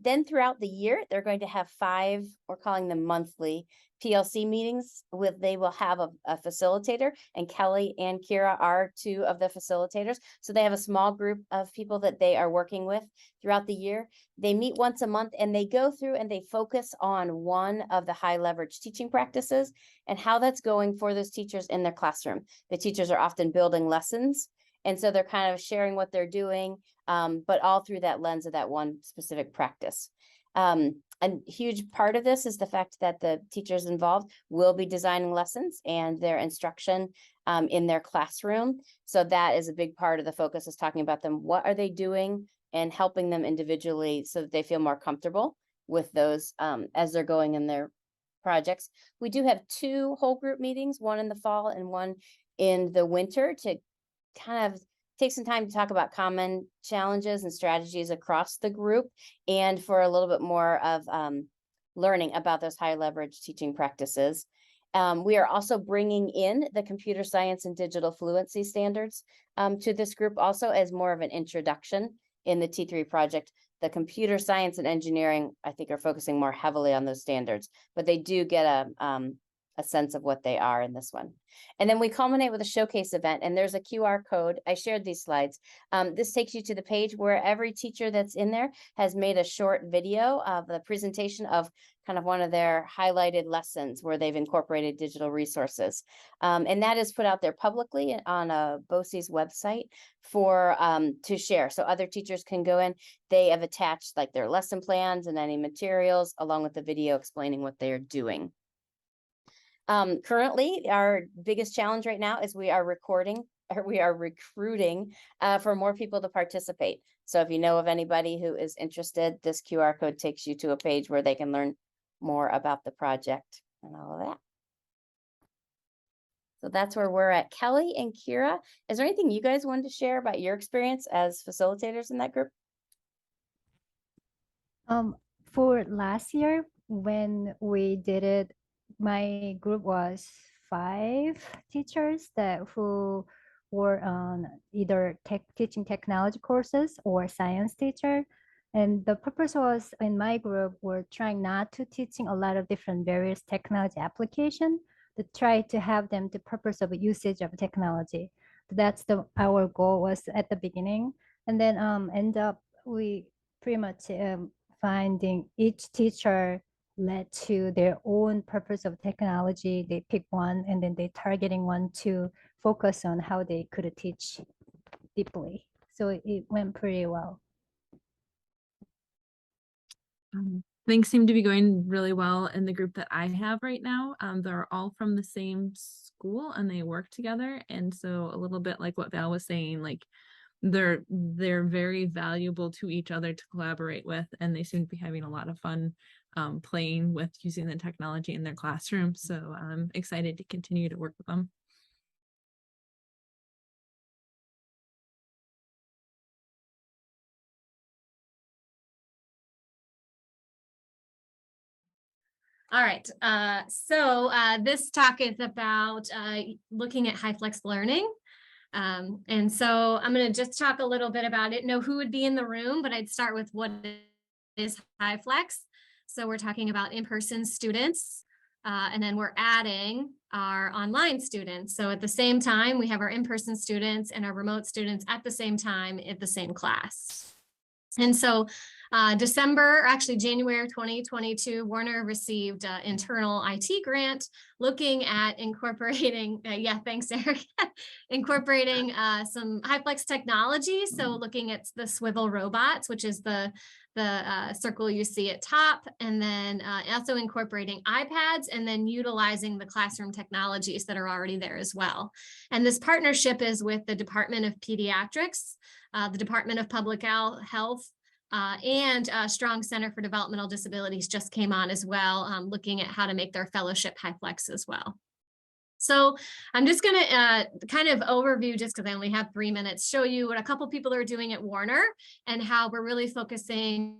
Speaker 10: Then throughout the year, they're going to have 5, we're calling them monthly PLC meetings they will have a facilitator, and Kelly and Keirah are 2 of the facilitators. So they have a small group of people that they are working with throughout the year. They meet once a month and they go through and they focus on one of the high leverage teaching practices and how that's going for those teachers in their classroom. The teachers are often building lessons, and so they're kind of sharing what they're doing, but all through that lens of that one specific practice. A huge part of this is the fact that the teachers involved will be designing lessons and their instruction in their classroom. So that is a big part of the focus, is talking about them. What are they doing and helping them individually so that they feel more comfortable with those as they're going in their projects. We do have 2 whole group meetings, one in the fall and one in the winter, to kind of take some time to talk about common challenges and strategies across the group, and for a little bit more of learning about those high leverage teaching practices. We are also bringing in the computer science and digital fluency standards to this group also as more of an introduction in the T3 project. The computer science and engineering, I think, are focusing more heavily on those standards, but they do get a sense of what they are in this one. And then we culminate with a showcase event, and there's a QR code. I shared these slides. This takes you to the page where every teacher that's in there has made a short video of the presentation of kind of one of their highlighted lessons where they've incorporated digital resources. And that is put out there publicly on a BOCES website for to share. So other teachers can go in. They have attached like their lesson plans and any materials along with the video explaining what they're doing. Currently, our biggest challenge right now is we are recruiting for more people to participate. So if you know of anybody who is interested, this QR code takes you to a page where they can learn more about the project and all of that. So that's where we're at. Kelly and Keirah, is there anything you guys wanted to share about your experience as facilitators in that group?
Speaker 12: For last year, when we did it, my group was 5 teachers who for either teaching technology courses or science teacher. And the purpose was, in my group, we're trying not to teaching a lot of different various technology application, to try to have them the purpose of usage of technology. That's our goal was at the beginning. And then end up we pretty much finding each teacher led to their own purpose of technology. They pick one and then they targeting one to focus on how they could teach deeply. So it went pretty well.
Speaker 13: Things seem to be going really well in the group that I have right now. They're all from the same school and they work together. And so a little bit like what Val was saying, like they're very valuable to each other to collaborate with, and they seem to be having a lot of fun playing with using the technology in their classroom. So I'm excited to continue to work with them.
Speaker 14: All right, so this talk is about looking at HyFlex learning. And so I'm going to just talk a little bit about it, know who would be in the room, but I'd start with what is HyFlex. So we're talking about in-person students, and then we're adding our online students. So at the same time, we have our in-person students and our remote students at the same time at the same class. And so January 2022, Warner received an internal IT grant looking at incorporating, thanks, Eric, incorporating some HyFlex technology. So looking at the swivel robots, which is the circle you see at top, and then also incorporating iPads and then utilizing the classroom technologies that are already there as well. And this partnership is with the Department of Pediatrics, the Department of Public Health, and Strong Center for Developmental Disabilities just came on as well, looking at how to make their fellowship HyFlex as well. So I'm just going to kind of overview, just because I only have 3 minutes, show you what a couple people are doing at Warner and how we're really focusing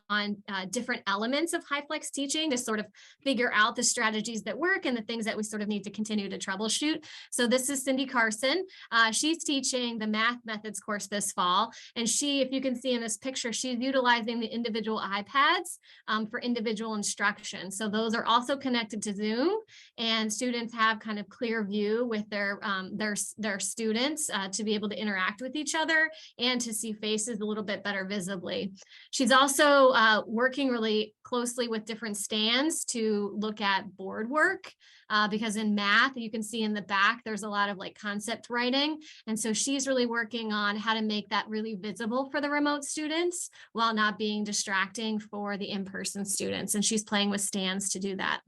Speaker 14: on different elements of HyFlex teaching to sort of figure out the strategies that work and the things that we sort of need to continue to troubleshoot. So this is Cyndi Carson. She's teaching the math methods course this fall. And she, if you can see in this picture, she's utilizing the individual iPads for individual instruction. So those are also connected to Zoom, and students have kind of clear view with their students to be able to interact with each other and to see faces a little bit better visibly. She's also working really closely with different stands to look at board work, because in math, you can see in the back, there's a lot of like concept writing. And so she's really working on how to make that really visible for the remote students while not being distracting for the in-person students. And she's playing with stands to do that.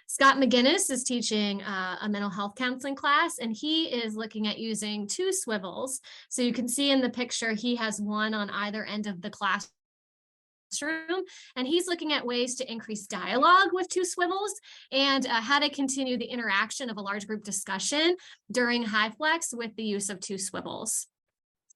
Speaker 14: Scott McGinnis is teaching a mental health counseling class, and he is looking at using 2 swivels. So you can see in the picture, he has one on either end of the classroom, and he's looking at ways to increase dialogue with 2 swivels and how to continue the interaction of a large group discussion during HyFlex with the use of 2 swivels.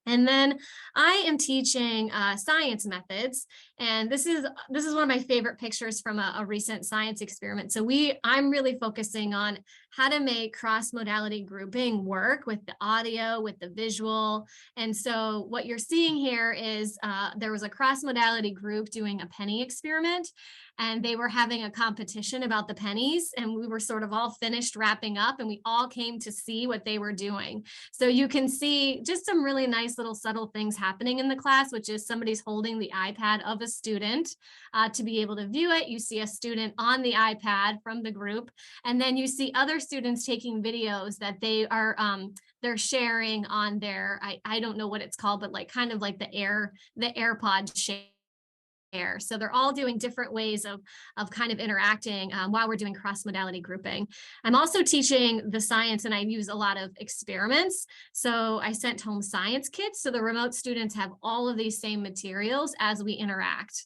Speaker 14: And then I am teaching science methods, and this is one of my favorite pictures from a recent science experiment. So I'm really focusing on how to make cross-modality grouping work with the audio, with the visual. And so what you're seeing here is there was a cross-modality group doing a penny experiment, and they were having a competition about the pennies, and we were sort of all finished wrapping up, and we all came to see what they were doing. So you can see just some really nice little subtle things happening in the class, which is somebody's holding the iPad of a student to be able to view it. You see a student on the iPad from the group, and then you see other students taking videos that they are they're sharing on their, I don't know what it's called, but like kind of like the AirPod share. So they're all doing different ways of kind of interacting while we're doing cross-modality grouping. I'm also teaching the science, and I use a lot of experiments. So I sent home science kits, so the remote students have all of these same materials as we interact.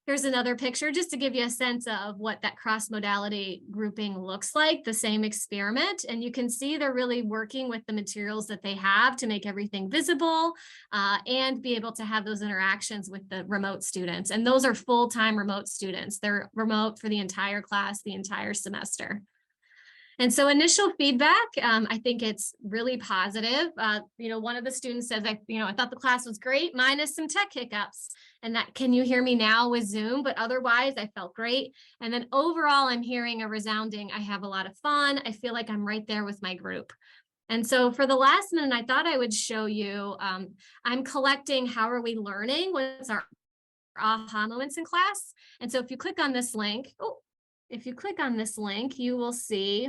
Speaker 14: Here's another picture just to give you a sense of what that cross-modality grouping looks like, the same experiment. And you can see they're really working with the materials that they have to make everything visible and be able to have those interactions with the remote students. And those are full-time remote students. They're remote for the entire class, the entire semester. And so initial feedback, I think it's really positive. One of the students says, I thought the class was great, minus some tech hiccups. And that, can you hear me now with Zoom? But otherwise, I felt great. And then overall, I'm hearing a resounding, I have a lot of fun. I feel like I'm right there with my group. And so for the last minute, I thought I would show you, I'm collecting how are we learning? What's our aha moments in class? And so if you click on this link, you will see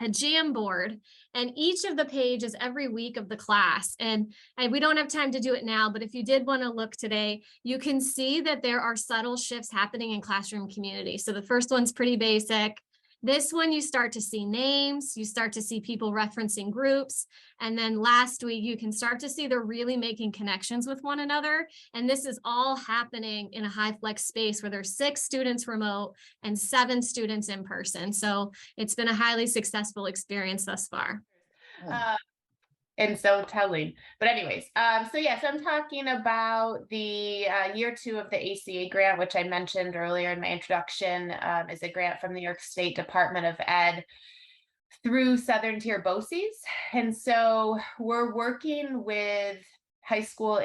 Speaker 14: a Jamboard, and each of the pages every week of the class. And we don't have time to do it now, but if you did want to look today, you can see that there are subtle shifts happening in classroom community. So the first one's pretty basic. This one, you start to see names, you start to see people referencing groups. And then last week, you can start to see they're really making connections with one another. And this is all happening in a high flex space where there's 6 students remote and 7 students in person. So it's been a highly successful experience thus far.
Speaker 15: And so telling, but anyways, so I'm talking about the year 2 of the ACA grant, which I mentioned earlier in my introduction, is a grant from the New York State Department of Ed through Southern Tier BOCES. And so we're working with high school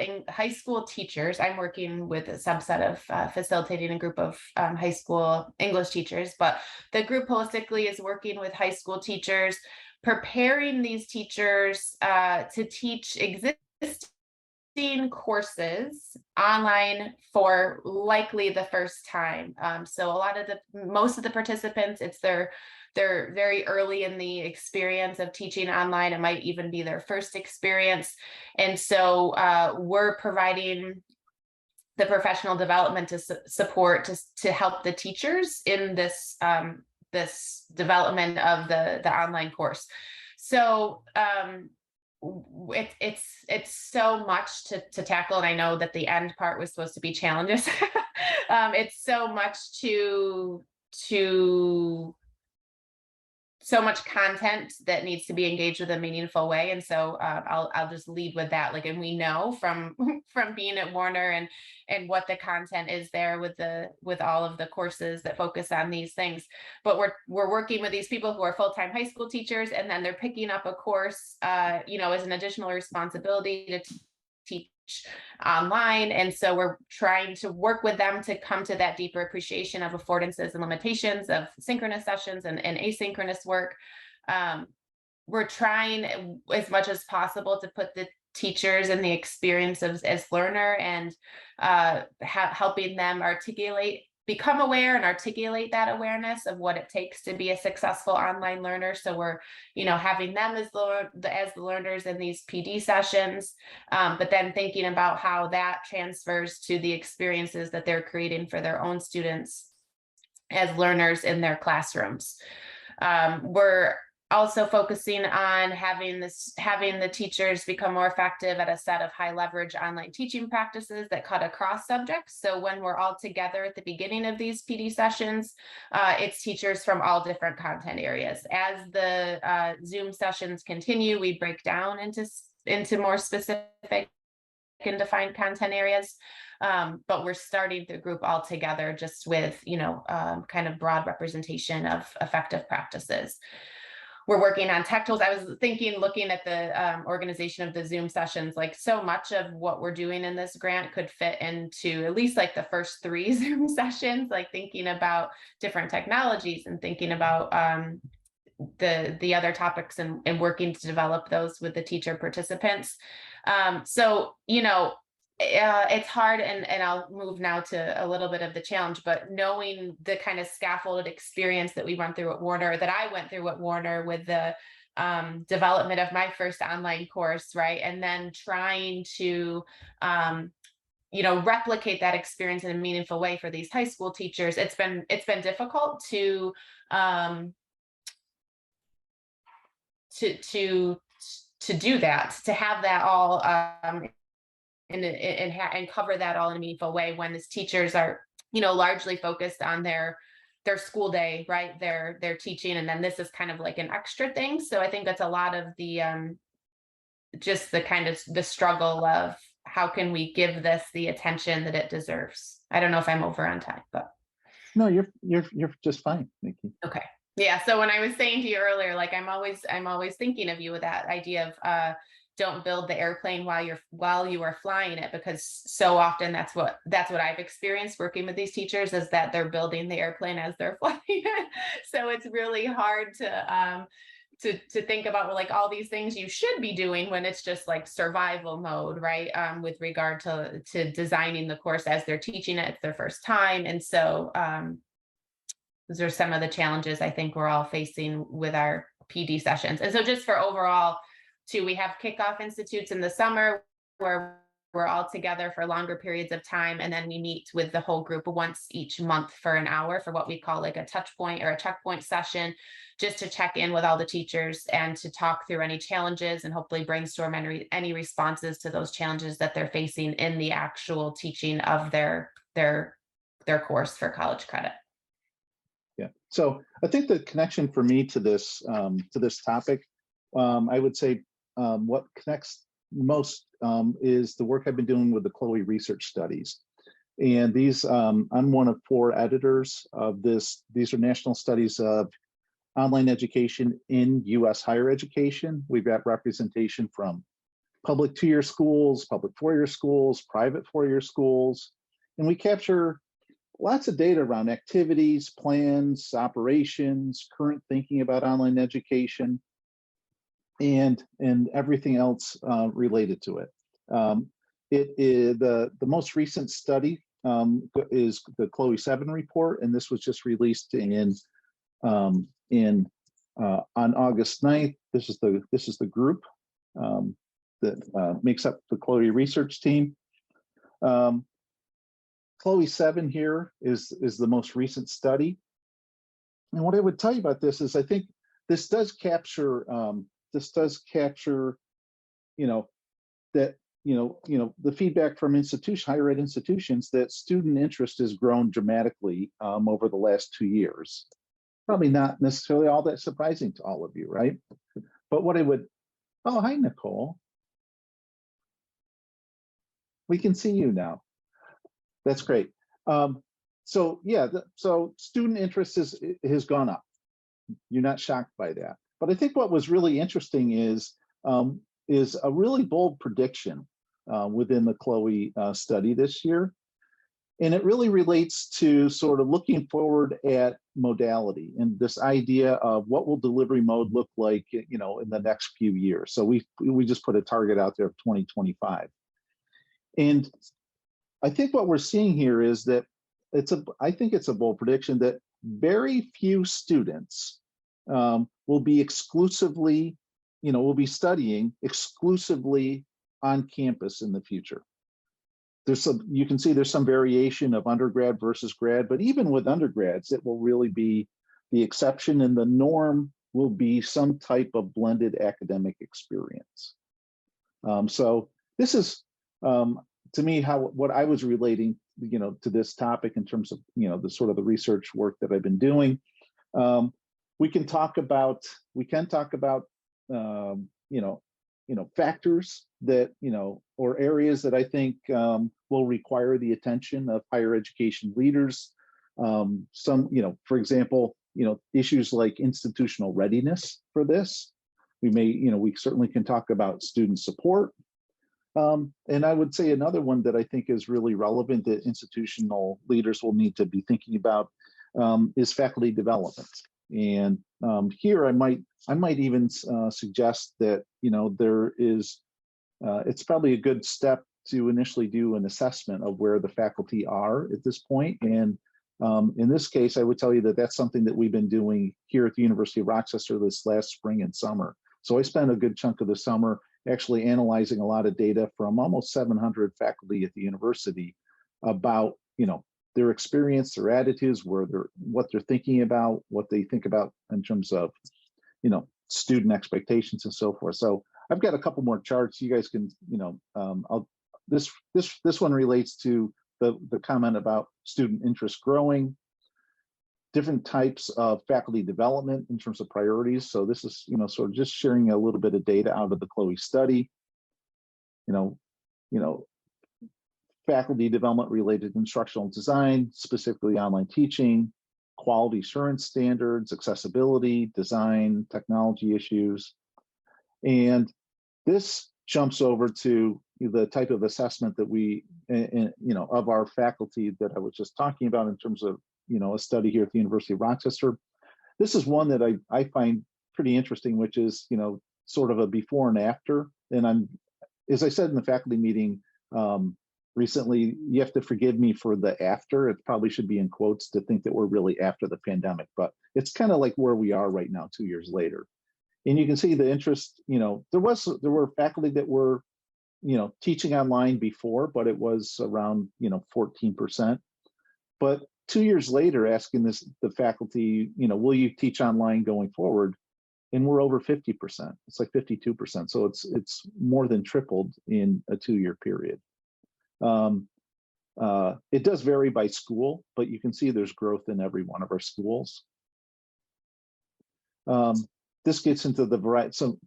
Speaker 15: teachers. I'm working with a subset of facilitating a group of high school English teachers, but the group holistically is working with high school teachers, preparing these teachers to teach existing courses online for likely the first time. So most of the participants, they're very early in the experience of teaching online. It might even be their first experience. And so we're providing the professional development to support to help the teachers in this this development of the online course. So it's so much to tackle, and I know that the end part was supposed to be challenges. It's so much so much content that needs to be engaged with a meaningful way. And so I'll just lead with that. And we know from being at Warner and what the content is there with all of the courses that focus on these things. But we're working with these people who are full-time high school teachers, and then they're picking up a course, as an additional responsibility to teach online. And so we're trying to work with them to come to that deeper appreciation of affordances and limitations of synchronous sessions and asynchronous work. We're trying as much as possible to put the teachers in the experience as learner, and helping them become aware and articulate that awareness of what it takes to be a successful online learner. So we're, having them as the learners in these PD sessions, but then thinking about how that transfers to the experiences that they're creating for their own students as learners in their classrooms. We're also focusing on having the teachers become more effective at a set of high leverage online teaching practices that cut across subjects. So when we're all together at the beginning of these PD sessions, it's teachers from all different content areas. As the Zoom sessions continue, we break down into more specific and defined content areas. But we're starting the group all together just with, kind of broad representation of effective practices. We're working on tech tools. I was looking at the organization of the Zoom sessions, so much of what we're doing in this grant could fit into at least the first 3 Zoom sessions, thinking about different technologies and thinking about the other topics and working to develop those with the teacher participants. It's hard, and I'll move now to a little bit of the challenge, but knowing the kind of scaffolded experience that we went through at Warner, that I went through at Warner with the development of my first online course, right? And then trying to, replicate that experience in a meaningful way for these high school teachers. It's been difficult to do that, to have that all and cover that all in a meaningful way when these teachers are, largely focused on their school day, right? They're teaching, and then this is kind of an extra thing. So I think that's a lot of the just the kind of the struggle of how can we give this the attention that it deserves. I don't know if I'm over on time, but
Speaker 16: no, you're just fine, Nikki.
Speaker 15: Okay. Yeah. So when I was saying to you earlier, like I'm always thinking of you with that idea of don't build the airplane while you are flying it, because so often that's what I've experienced working with these teachers, is that they're building the airplane as they're flying it. So it's really hard to think about like all these things you should be doing when it's just like survival mode, right? With regard to designing the course as they're teaching it, it's their first time. And so those are some of the challenges I think we're all facing with our PD sessions. And so just for overall too, we have kickoff institutes in the summer where we're all together for longer periods of time. And then we meet with the whole group once each month for an hour for what we call like a touch point or a checkpoint session, just to check in with all the teachers and to talk through any challenges and hopefully brainstorm any responses to those challenges that they're facing in the actual teaching of their course for college credit.
Speaker 16: Yeah, so I think the connection for me to this topic, I would say what connects most is the work I've been doing with the Chloe research studies. And these, I'm one of 4 editors of this. These are national studies of online education in US higher education. We've got representation from public 2-year schools, public 4-year schools, private 4-year schools, and we capture lots of data around activities, plans, operations, current thinking about online education, and everything else related to it. It is the most recent study is the Chloe 7 report, and this was just released on August 9th. This is the group that makes up the Chloe research team. Chloe 7 here is the most recent study. And what I would tell you about this is I think this does capture the feedback from higher ed institutions that student interest has grown dramatically over the last 2 years. Probably not necessarily all that surprising to all of you, right? But what I would, oh, hi, Nicole. We can see you now. That's great. So yeah, so student interest has gone up. You're not shocked by that. But I think what was really interesting is a really bold prediction within the Chloe study this year. And it really relates to sort of looking forward at modality and this idea of what will delivery mode look like, in the next few years. So we just put a target out there of 2025. And I think what we're seeing here is that I think it's a bold prediction that very few students will be studying exclusively on campus in the future. You can see there's some variation of undergrad versus grad, but even with undergrads, it will really be the exception, and the norm will be some type of blended academic experience. So this is, to me, what I was relating, to this topic in terms of, the sort of the research work that I've been doing. We can talk about, factors that, or areas that I think will require the attention of higher education leaders. For example, issues like institutional readiness for this. We certainly can talk about student support. And I would say another one that I think is really relevant that institutional leaders will need to be thinking about is faculty development. And here I might even suggest that there is it's probably a good step to initially do an assessment of where the faculty are at this point. And in this case, I would tell you that that's something that we've been doing here at the University of Rochester this last spring and summer. So I spent a good chunk of the summer actually analyzing a lot of data from almost 700 faculty at the university about their experience, their attitudes, what they're thinking about, what they think about in terms of student expectations and so forth. So I've got a couple more charts. You guys can this one relates to the comment about student interest growing, different types of faculty development in terms of priorities. So this is sort of just sharing a little bit of data out of the Chloe study. Faculty development related to instructional design, specifically online teaching, quality assurance standards, accessibility, design, technology issues. And this jumps over to the type of assessment that we, of our faculty that I was just talking about in terms of, a study here at the University of Rochester. This is one that I find pretty interesting, which is, sort of a before and after. And as I said in the faculty meeting recently, you have to forgive me for the after. It probably should be in quotes to think that we're really after the pandemic, but it's kind of like where we are right now, 2 years later. And you can see the interest, there were faculty that were, teaching online before, but it was around, 14%. But 2 years later, asking the faculty, will you teach online going forward? And we're over 50%. It's like 52%. So it's more than tripled in a 2-year period. It does vary by school, but you can see there's growth in every one of our schools. This gets into the variety. So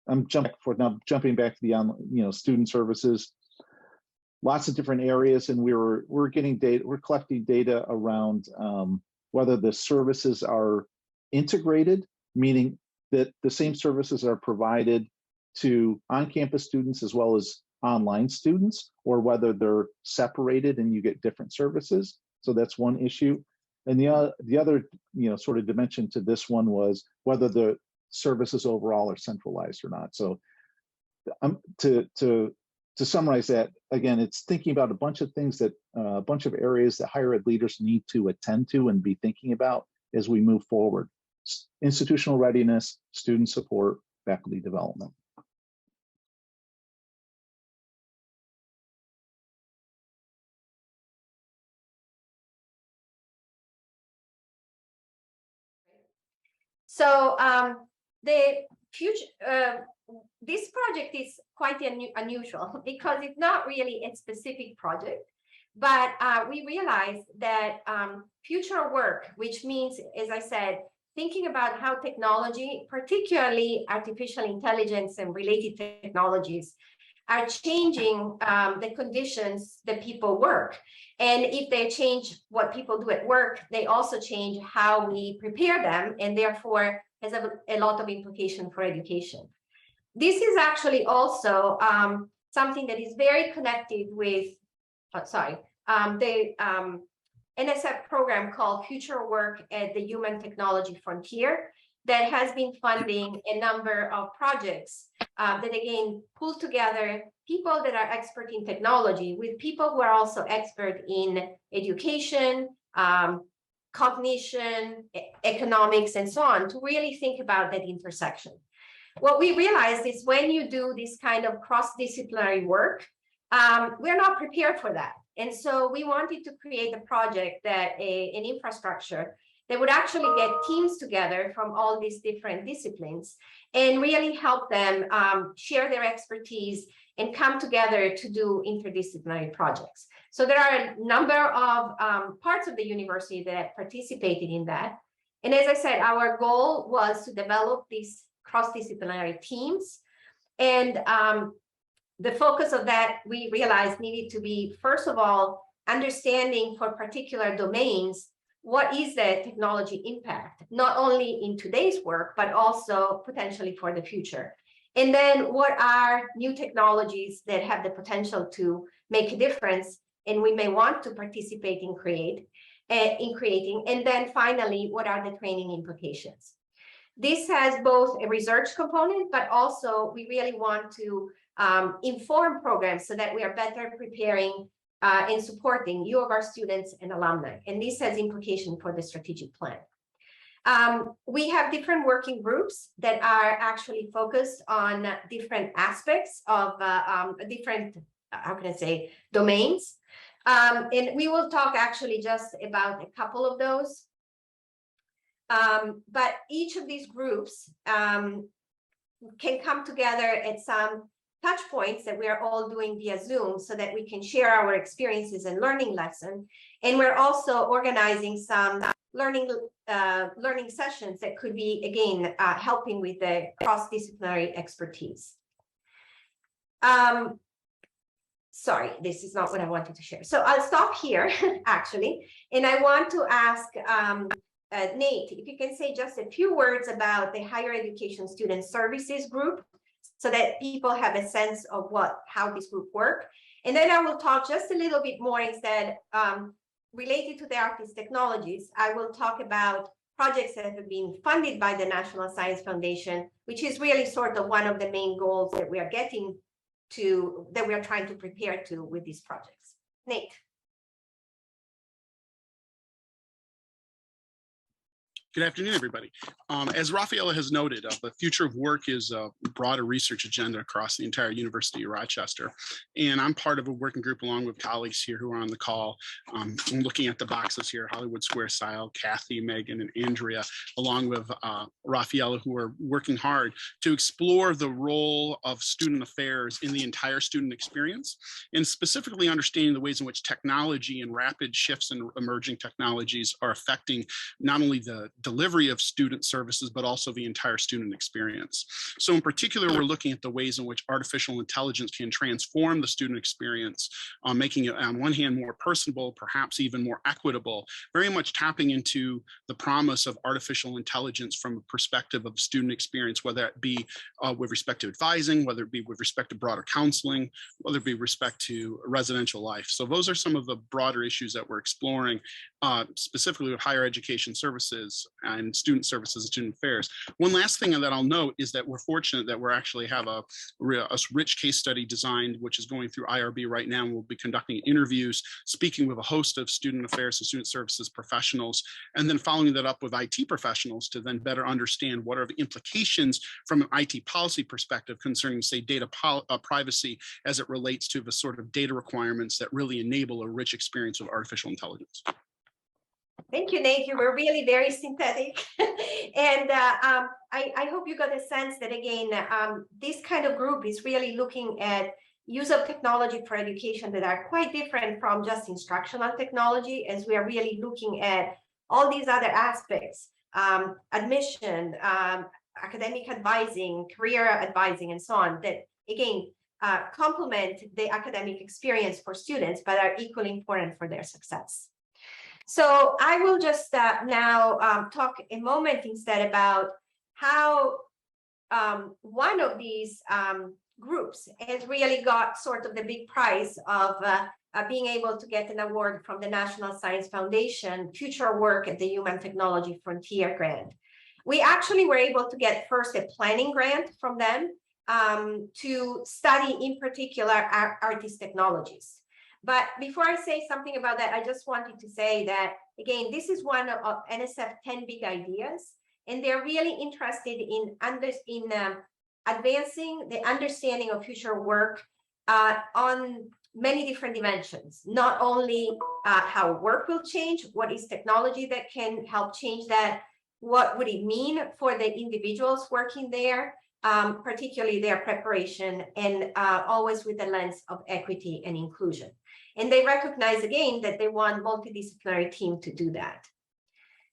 Speaker 16: I'm jumping back to the student services. Lots of different areas, and we're getting data. We're collecting data around whether the services are integrated, meaning that the same services are provided to on-campus students as well as online students, or whether they're separated and you get different services. So that's one issue. And the other sort of dimension to this one was whether the services overall are centralized or not. So to summarize that, again, it's thinking about a bunch of things that a bunch of areas that higher ed leaders need to attend to and be thinking about as we move forward. Institutional readiness, student support, faculty development.
Speaker 1: So this project is quite unusual because it's not really a specific project, but we realized that future work, which means, as I said, thinking about how technology, particularly artificial intelligence and related technologies, are changing the conditions that people work. And if they change what people do at work, they also change how we prepare them, and therefore has a lot of implication for education. This is actually also something that is very connected with, the NSF program called Future Work at the Human Technology Frontier that has been funding a number of projects that again pull together people that are expert in technology with people who are also expert in education, cognition, economics, and so on, to really think about that intersection. What we realized is when you do this kind of cross-disciplinary work, we're not prepared for that. And so we wanted to create a project that an infrastructure that would actually get teams together from all these different disciplines and really help them share their expertise and come together to do interdisciplinary projects. So there are a number of parts of the university that participated in that. And as I said, our goal was to develop these cross-disciplinary teams. And the focus of that, we realized, needed to be, first of all, understanding for particular domains, what is the technology impact, not only in today's work, but also potentially for the future. And then what are new technologies that have the potential to make a difference and we may want to participate in creating. And then finally, what are the training implications? This has both a research component, but also we really want to inform programs so that we are better preparing and supporting you of our students and alumni. And this has implication for the strategic plan. We have different working groups that are actually focused on different aspects of different, how can I say, domains. And we will talk actually just about a couple of those. But each of these groups can come together at some touch points that we are all doing via Zoom so that we can share our experiences and learning lessons. And we're also organizing some learning sessions that could be, again, helping with the cross-disciplinary expertise. Sorry, this is not what I wanted to share. So I'll stop here, actually. And I want to ask Nate, if you can say just a few words about the Higher Education Student Services group, so that people have a sense of how this group works. And then I will talk just a little bit more instead related to the artist technologies. I will talk about projects that have been funded by the National Science Foundation, which is really sort of one of the main goals that we are getting to, that we are trying to prepare to with these projects. Nate.
Speaker 17: Good afternoon, everybody. As Raffaella has noted, the future of work is a broader research agenda across the entire University of Rochester. And I'm part of a working group along with colleagues here who are on the call. I'm looking at the boxes here, Hollywood Square Style, Kathy, Megan, and Andrea, along with Raffaella, who are working hard to explore the role of student affairs in the entire student experience, and specifically understanding the ways in which technology and rapid shifts in emerging technologies are affecting not only the delivery of student services, but also the entire student experience. So in particular, we're looking at the ways in which artificial intelligence can transform the student experience, making it on one hand more personable, perhaps even more equitable, very much tapping into the promise of artificial intelligence from a perspective of student experience, whether it be with respect to advising, whether it be with respect to broader counseling, whether it be with respect to residential life. So those are some of the broader issues that we're exploring, specifically with higher education services and student services and student affairs. One last thing that I'll note is that we're fortunate that we actually have a rich case study designed, which is going through IRB right now. We'll be conducting interviews, speaking with a host of student affairs and student services professionals, and then following that up with IT professionals to then better understand what are the implications from an IT policy perspective concerning, say, data privacy as it relates to the sort of data requirements that really enable a rich experience of artificial intelligence.
Speaker 1: Thank you, Nate. You were really very synthetic. And I hope you got a sense that, again, this kind of group is really looking at use of technology for education that are quite different from just instructional technology, as we are really looking at all these other aspects, admission, academic advising, career advising, and so on, that, again, complement the academic experience for students, but are equally important for their success. So I will just now talk a moment instead about how one of these groups has really got sort of the big prize of being able to get an award from the National Science Foundation Future Work at the Human Technology Frontier grant. We actually were able to get first a planning grant from them to study in particular artist technologies. But before I say something about that, I just wanted to say that, again, this is one of NSF 10 big ideas, and they're really interested in advancing the understanding of future work on many different dimensions, not only how work will change, what is technology that can help change that, what would it mean for the individuals working there, particularly their preparation, and always with the lens of equity and inclusion. And they recognize, again, that they want a multidisciplinary team to do that.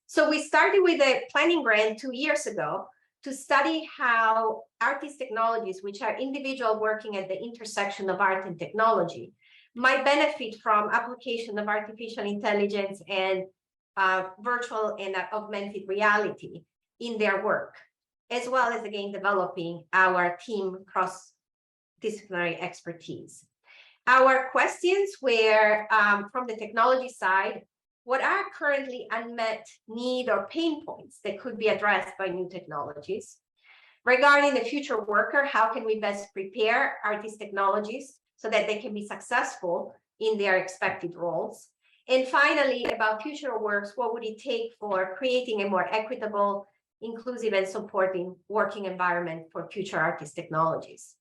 Speaker 1: So we started with a planning grant 2 years ago to study how artist technologies, which are individuals working at the intersection of art and technology, might benefit from application of artificial intelligence and virtual and augmented reality in their work, as well as, again, developing our team cross-disciplinary expertise. Our questions were from the technology side: what are currently unmet need or pain points that could be addressed by new technologies? Regarding the future worker, how can we best prepare artist technologies so that they can be successful in their expected roles? And finally, about future works, what would it take for creating a more equitable, inclusive, and supporting working environment for future artist technologies?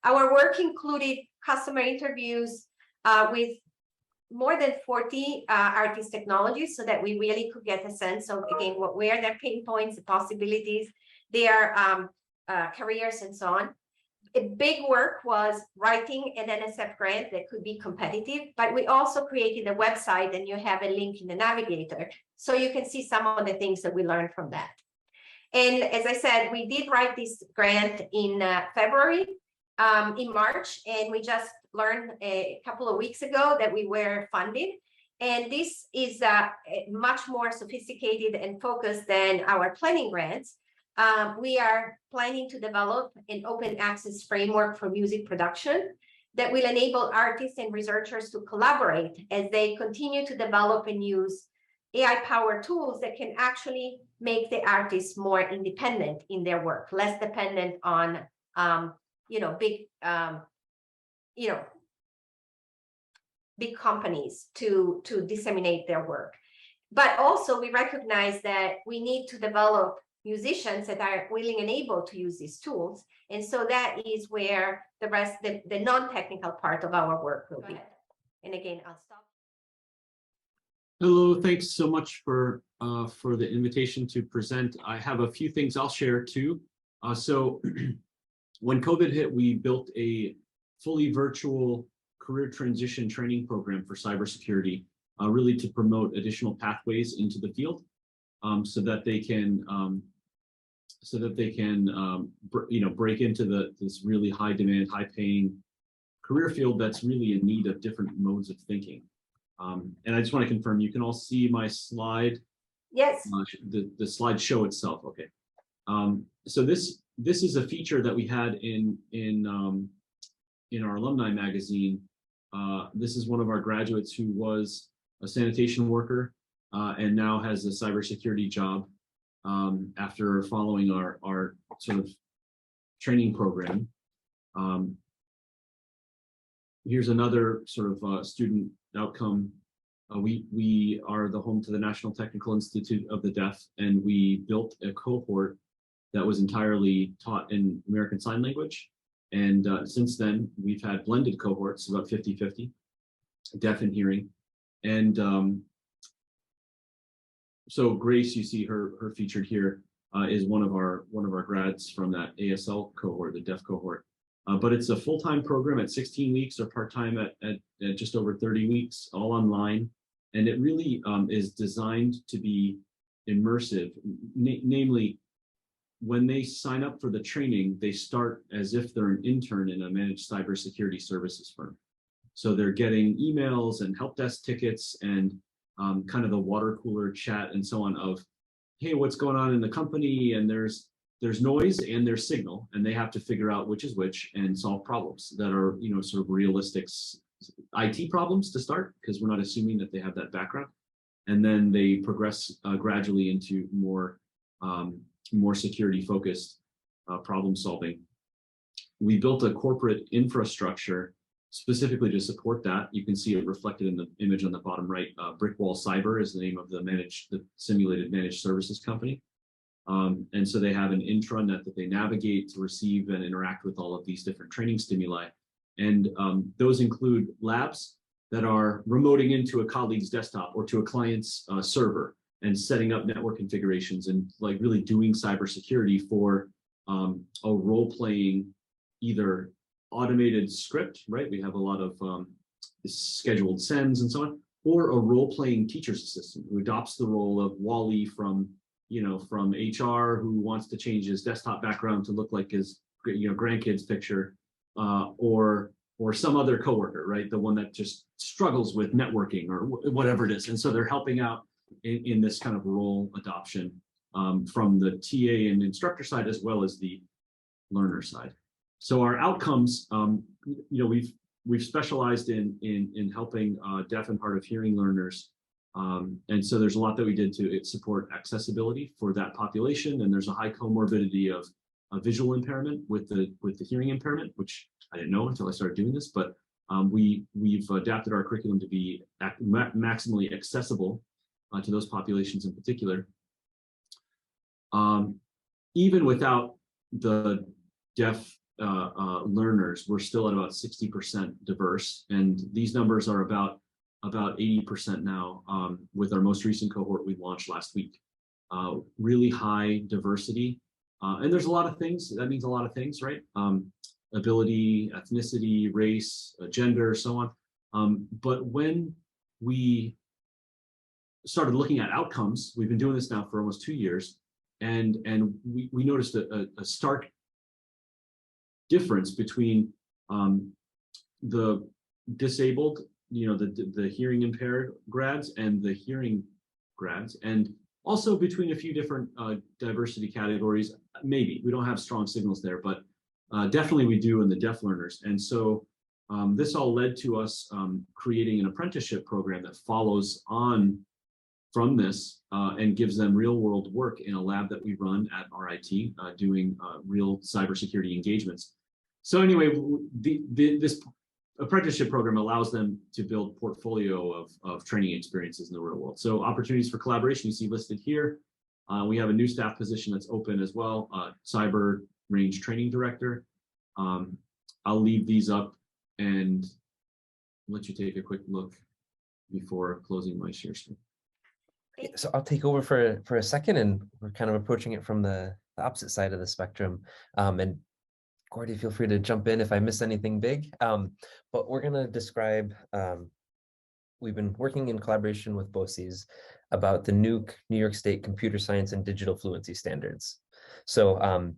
Speaker 1: Our work included customer interviews with more than 40 artist technologies, so that we really could get a sense of, again, what were their pain points, the possibilities, their careers, and so on. A big work was writing an NSF grant that could be competitive, but we also created a website, and you have a link in the navigator, so you can see some of the things that we learned from that. And as I said, we did write this grant in February. In March, and we just learned a couple of weeks ago that we were funded. And this is much more sophisticated and focused than our planning grants. We are planning to develop an open access framework for music production that will enable artists and researchers to collaborate as they continue to develop and use AI-powered tools that can actually make the artists more independent in their work, less dependent on, big companies to disseminate their work. But also we recognize that we need to develop musicians that are willing and able to use these tools. And so that is where the non-technical part of our work will be. And again, I'll stop.
Speaker 18: Hello, thanks so much for the invitation to present. I have a few things I'll share too. So when COVID hit, we built a fully virtual career transition training program for cybersecurity, really to promote additional pathways into the field, so that they can break into this really high demand, high paying career field that's really in need of different modes of thinking. And I just want to confirm, you can all see my slide.
Speaker 1: Yes.
Speaker 18: The slide show itself. Okay. So this is a feature that we had in our alumni magazine. This is one of our graduates who was a sanitation worker and now has a cybersecurity job after following our sort of training program. Here's another sort of student outcome. We are the home to the National Technical Institute of the Deaf, and we built a cohort that was entirely taught in American Sign Language. And since then, we've had blended cohorts, about 50-50, deaf and hearing. And so Grace, you see her featured here, is one of our grads from that ASL cohort, the deaf cohort. But it's a full-time program at 16 weeks or part-time at just over 30 weeks, all online. And it really is designed to be immersive, namely, when they sign up for the training, they start as if they're an intern in a managed cybersecurity services firm. So they're getting emails and help desk tickets and kind of the water cooler chat and so on of, hey, what's going on in the company? And there's noise and there's signal, and they have to figure out which is which and solve problems that are, sort of realistic IT problems to start, because we're not assuming that they have that background. And then they progress gradually into more security-focused problem solving. We built a corporate infrastructure specifically to support that. You can see it reflected in the image on the bottom right. Brickwall Cyber is the name of the simulated managed services company. And so they have an intranet that they navigate to receive and interact with all of these different training stimuli. And those include labs that are remoting into a colleague's desktop or to a client's server and setting up network configurations and like really doing cybersecurity for a role-playing either automated script, right? We have a lot of scheduled sends and so on, or a role-playing teacher's assistant who adopts the role of Wally from HR, who wants to change his desktop background to look like his grandkid's picture, or some other coworker, right? The one that just struggles with networking or whatever it is. And so they're helping out in this kind of role adoption from the TA and instructor side, as well as the learner side. So our outcomes, we've specialized in helping deaf and hard of hearing learners. And so there's a lot that we did to support accessibility for that population. And there's a high comorbidity of visual impairment with the hearing impairment, which I didn't know until I started doing this, but we've adapted our curriculum to be maximally accessible to those populations in particular. Even without the deaf learners, we're still at about 60% diverse, and these numbers are about 80% now with our most recent cohort we launched last week. Really high diversity, and there's a lot of things. That means a lot of things, right? Ability, ethnicity, race, gender, so on. But when we started looking at outcomes, we've been doing this now for almost 2 years, and we noticed a stark difference between the disabled the hearing impaired grads and the hearing grads, and also between a few different diversity categories. Maybe we don't have strong signals there, but definitely we do in the deaf learners. And so this all led to us creating an apprenticeship program that follows on from this and gives them real world work in a lab that we run at RIT, doing real cybersecurity engagements. So anyway, this apprenticeship program allows them to build portfolio of training experiences in the real world. So opportunities for collaboration you see listed here. We have a new staff position that's open as well, cyber range training director. I'll leave these up and let you take a quick look before closing my share screen.
Speaker 19: So I'll take over for a second, and we're kind of approaching it from the opposite side of the spectrum. And Gordy, feel free to jump in if I miss anything big. But we're going to describe, we've been working in collaboration with BOCES about the new New York State Computer Science and Digital Fluency Standards. So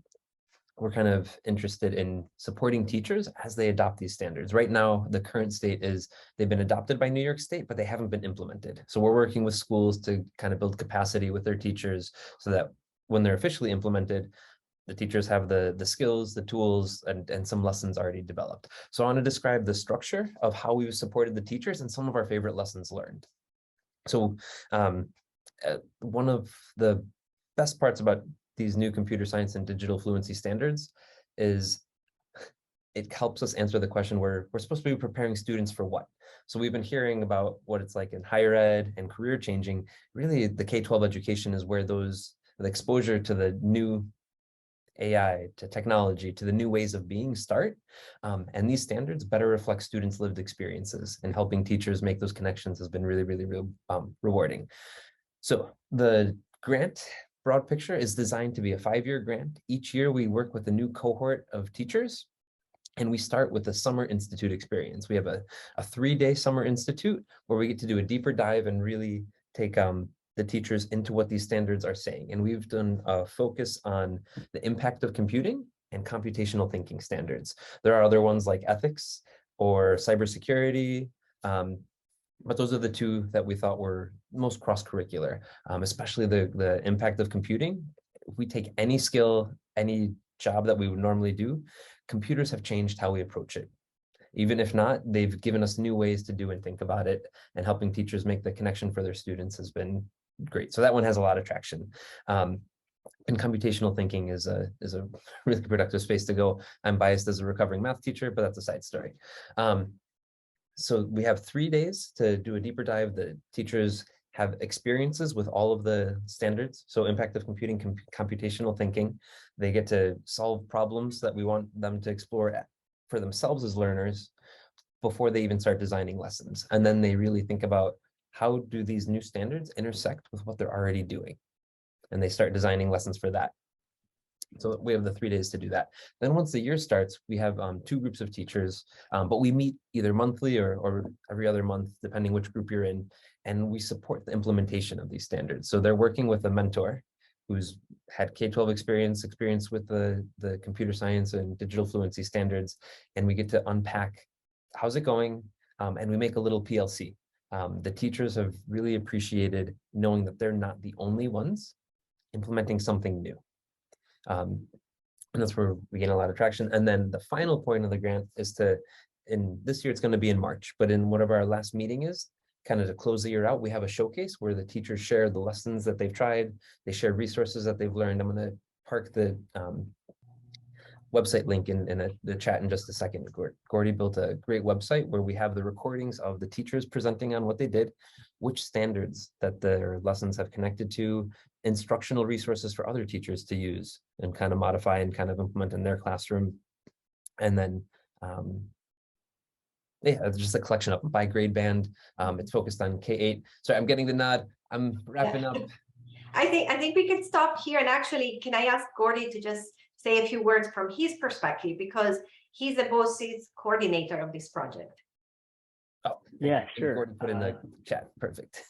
Speaker 19: we're kind of interested in supporting teachers as they adopt these standards. Right now, the current state is they've been adopted by New York State, but they haven't been implemented. So we're working with schools to kind of build capacity with their teachers so that when they're officially implemented, the teachers have the skills, the tools, and some lessons already developed. So I want to describe the structure of how we've supported the teachers and some of our favorite lessons learned. So one of the best parts about these new computer science and digital fluency standards is it helps us answer the question we're supposed to be preparing students for what. So we've been hearing about what it's like in higher ed and career changing. Really, the K-12 education is where the exposure to the new AI, to technology, to the new ways of being start. And these standards better reflect students' lived experiences, and helping teachers make those connections has been really, really, really rewarding. So the grant broad picture is designed to be a 5-year grant. Each year we work with a new cohort of teachers, and we start with a summer institute experience. We have a 3-day summer institute where we get to do a deeper dive and really take the teachers into what these standards are saying. And we've done a focus on the impact of computing and computational thinking standards. There are other ones like ethics or cybersecurity, but those are the two that we thought were most cross-curricular, especially the impact of computing. If we take any skill, any job that we would normally do, computers have changed how we approach it. Even if not, they've given us new ways to do and think about it, and helping teachers make the connection for their students has been great. So that one has a lot of traction. And computational thinking is a really productive space to go. I'm biased as a recovering math teacher, but that's a side story. So we have 3 days to do a deeper dive. The teachers have experiences with all of the standards. So impact of computing, computational thinking. They get to solve problems that we want them to explore for themselves as learners before they even start designing lessons. And then they really think about, how do these new standards intersect with what they're already doing? And they start designing lessons for that. So we have the 3 days to do that. Then once the year starts, we have 2 groups of teachers, but we meet either monthly or every other month, depending which group you're in, and we support the implementation of these standards. So they're working with a mentor who's had K-12 experience with the computer science and digital fluency standards, and we get to unpack how's it going, and we make a little PLC. The teachers have really appreciated knowing that they're not the only ones implementing something new. And that's where we gain a lot of traction. And then the final point of the grant is in this year, it's going to be in March, but in whatever our last meeting is, kind of to close the year out, we have a showcase where the teachers share the lessons that they've tried. They share resources that they've learned. I'm going to park the website link in the chat in just a second. Gordy built a great website where we have the recordings of the teachers presenting on what they did, which standards that their lessons have connected to, instructional resources for other teachers to use and kind of modify and kind of implement in their classroom. And then, yeah, it's just a collection of by grade band. It's focused on K-8. Sorry, I'm getting the nod. I'm wrapping up.
Speaker 1: I think we can stop here, and actually, can I ask Gordy to just say a few words from his perspective, because he's the BOCES coordinator of this project.
Speaker 19: Oh,
Speaker 20: yeah, sure.
Speaker 19: Gordon put in the chat. Perfect.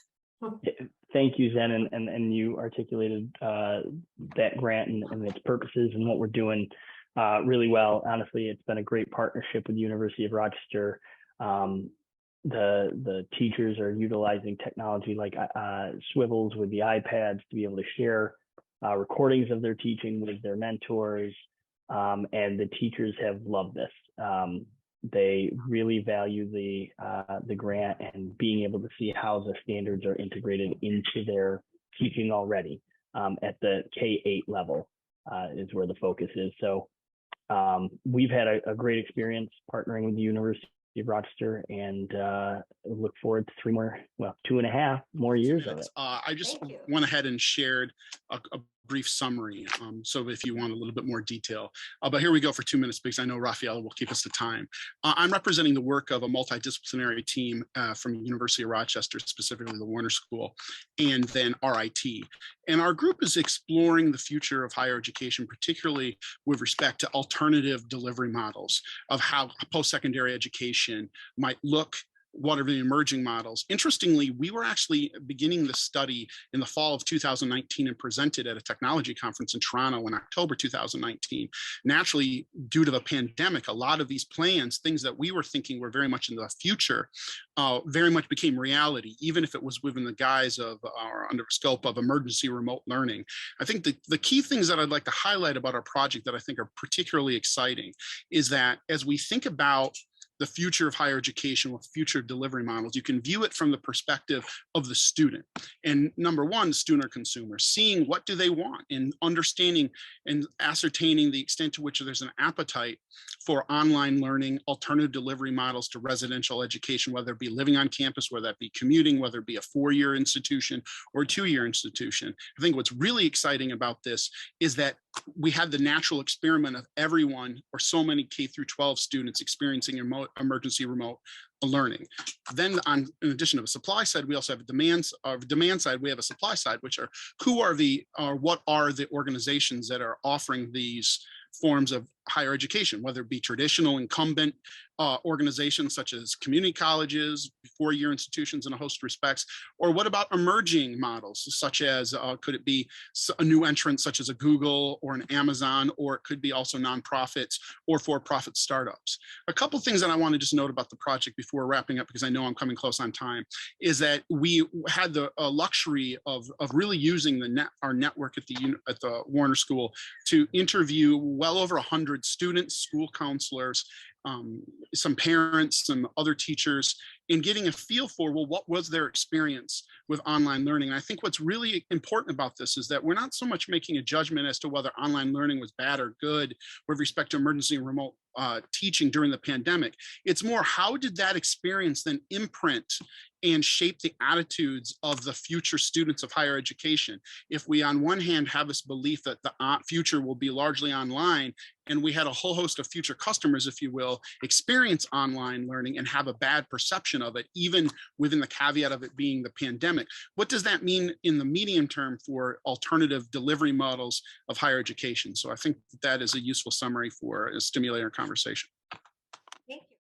Speaker 20: Thank you, Zen, and you articulated that grant and its purposes and what we're doing really well. Honestly, it's been a great partnership with the University of Rochester. the teachers are utilizing technology like swivels with the iPads to be able to share recordings of their teaching with their mentors, and the teachers have loved this. They really value the grant and being able to see how the standards are integrated into their teaching already at the K-8 level is where the focus is. So we've had a great experience partnering with the University of Rochester, and look forward to 2.5 more years of it.
Speaker 17: I just went ahead and shared a brief summary. So if you want a little bit more detail, but here we go for 2 minutes because I know Raffaella will keep us to time. I'm representing the work of a multidisciplinary team from University of Rochester, specifically the Warner School, and then RIT. And our group is exploring the future of higher education, particularly with respect to alternative delivery models of how post-secondary education might look. What are the emerging models? Interestingly, we were actually beginning the study in the fall of 2019 and presented at a technology conference in Toronto in October 2019. Naturally, due to the pandemic, a lot of these plans, things that we were thinking were very much in the future, very much became reality, even if it was within the guise of or under scope of emergency remote learning. I think the key things that I'd like to highlight about our project that I think are particularly exciting is that as we think about the future of higher education with future delivery models, you can view it from the perspective of the student. And number one, student or consumer, seeing what do they want and understanding and ascertaining the extent to which there's an appetite for online learning, alternative delivery models to residential education, whether it be living on campus, whether that be commuting, whether it be a 4-year institution or a 2-year institution. I think what's really exciting about this is that we had the natural experiment of everyone or so many K through 12 students experiencing emergency remote learning. Then in addition to a supply side, we also have a demand side, we have a supply side, which are what are the organizations that are offering these forms of higher education, whether it be traditional incumbent organizations such as community colleges, 4-year institutions in a host of respects, or what about emerging models such as could it be a new entrant such as a Google or an Amazon, or it could be also nonprofits or for-profit startups. A couple things that I want to just note about the project before wrapping up, because I know I'm coming close on time, is that we had the luxury of really using our network at the Warner School to interview well over 100 students, school counselors, some parents, some other teachers, in getting a feel for, well, what was their experience with online learning? And I think what's really important about this is that we're not so much making a judgment as to whether online learning was bad or good with respect to emergency and remote teaching during the pandemic. It's more, how did that experience then imprint and shape the attitudes of the future students of higher education? If we, on one hand, have this belief that the future will be largely online, and we had a whole host of future customers, if you will, experience online learning and have a bad perception of it, even within the caveat of it being the pandemic, what does that mean in the medium term for alternative delivery models of higher education? So I think that is a useful summary for a stimulator conversation.
Speaker 1: Thank you.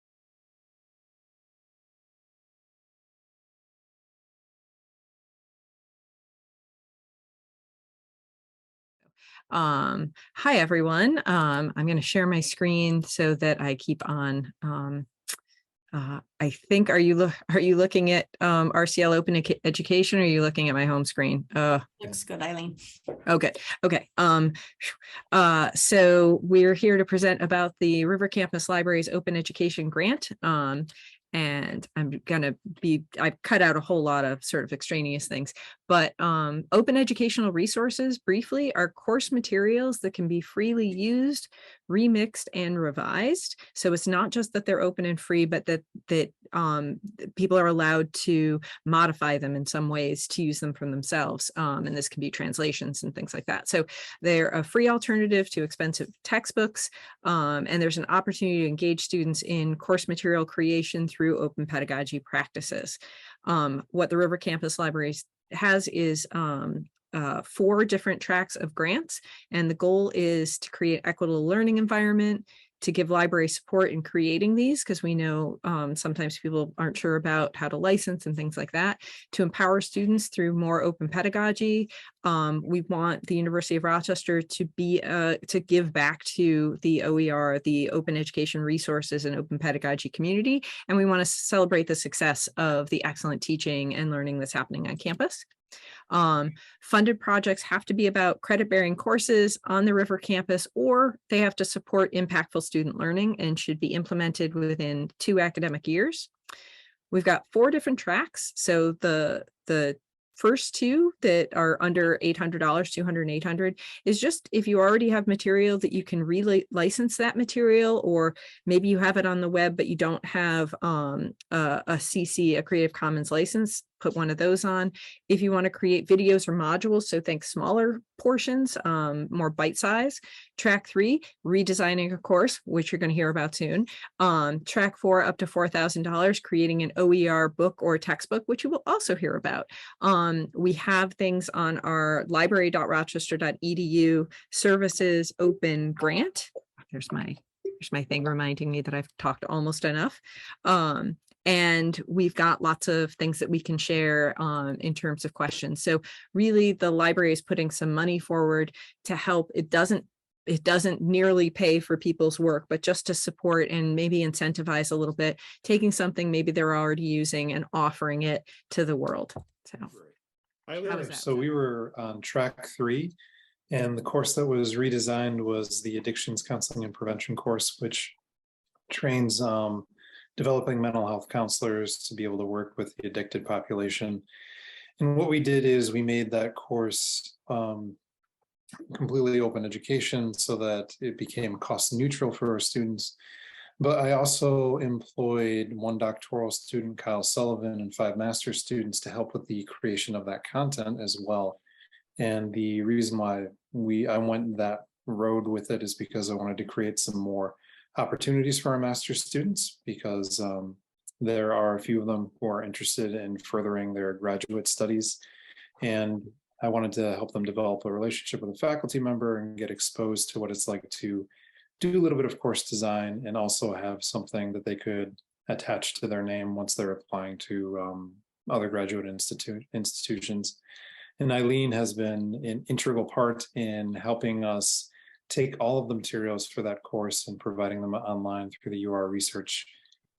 Speaker 21: Hi, everyone. I'm going to share my screen so that I keep on. I think, are you looking at RCL Open Education, or are you looking at my home screen?
Speaker 22: Looks good, Eileen.
Speaker 21: Oh, good. Okay. So we're here to present about the River Campus Library's Open Education Grant. And I've cut out a whole lot of sort of extraneous things, but open educational resources, briefly, are course materials that can be freely used, remixed, and revised. So it's not just that they're open and free, but that people are allowed to modify them in some ways to use them for themselves. And this can be translations and things like that. So they're a free alternative to expensive textbooks. And there's an opportunity to engage students in course material creation through open pedagogy practices. What the River Campus Library has is 4 different tracks of grants, and the goal is to create equitable learning environment, to give library support in creating these, because we know sometimes people aren't sure about how to license and things like that, to empower students through more open pedagogy. We want the University of Rochester to be to give back to the OER, the open education resources and open pedagogy community. And we want to celebrate the success of the excellent teaching and learning that's happening on campus. Funded projects have to be about credit-bearing courses on the River campus, or they have to support impactful student learning and should be implemented within 2 academic years. We've got 4 different tracks. So the first 2 that are under $800, $200 and $800 is just if you already have material that you can license that material, or maybe you have it on the web, but you don't have a CC, a Creative Commons license, put one of those on. If you want to create videos or modules, so think smaller portions, more bite size. Track 3, redesigning a course, which you're going to hear about soon. Track 4, up to $4,000, creating an OER book or textbook, which you will also hear about. We have things on our library.rochester.edu services open grant. There's my thing reminding me that I've talked almost enough. And we've got lots of things that we can share in terms of questions. So really the library is putting some money forward to help. It doesn't nearly pay for people's work, but just to support and maybe incentivize a little bit, taking something maybe they're already using and offering it to the world.
Speaker 2: So we were on track 3, and the course that was redesigned was the Addictions Counseling and Prevention course, which trains developing mental health counselors to be able to work with the addicted population. And what we did is we made that course completely open education so that it became cost neutral for our students. But I also employed 1 doctoral student, Kyle Sullivan, and 5 master's students to help with the creation of that content as well. And the reason why I went that road with it is because I wanted to create some more opportunities for our master's students, because there are a few of them who are interested in furthering their graduate studies. And I wanted to help them develop a relationship with a faculty member and get exposed to what it's like to do a little bit of course design, and also have something that they could attach to their name once they're applying to other graduate institutions. And Eileen has been an integral part in helping us take all of the materials for that course and providing them online through the UR research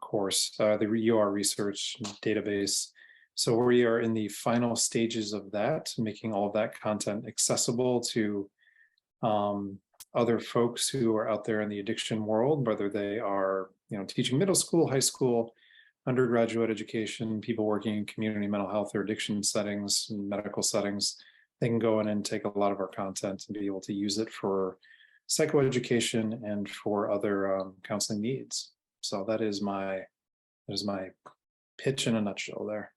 Speaker 2: course, the UR research database. So we are in the final stages of that, making all of that content accessible to other folks who are out there in the addiction world, whether they are, teaching middle school, high school, undergraduate education, people working in community mental health or addiction settings, medical settings. They can go in and take a lot of our content and be able to use it for psychoeducation and for other counseling needs. So that is my pitch in a nutshell there.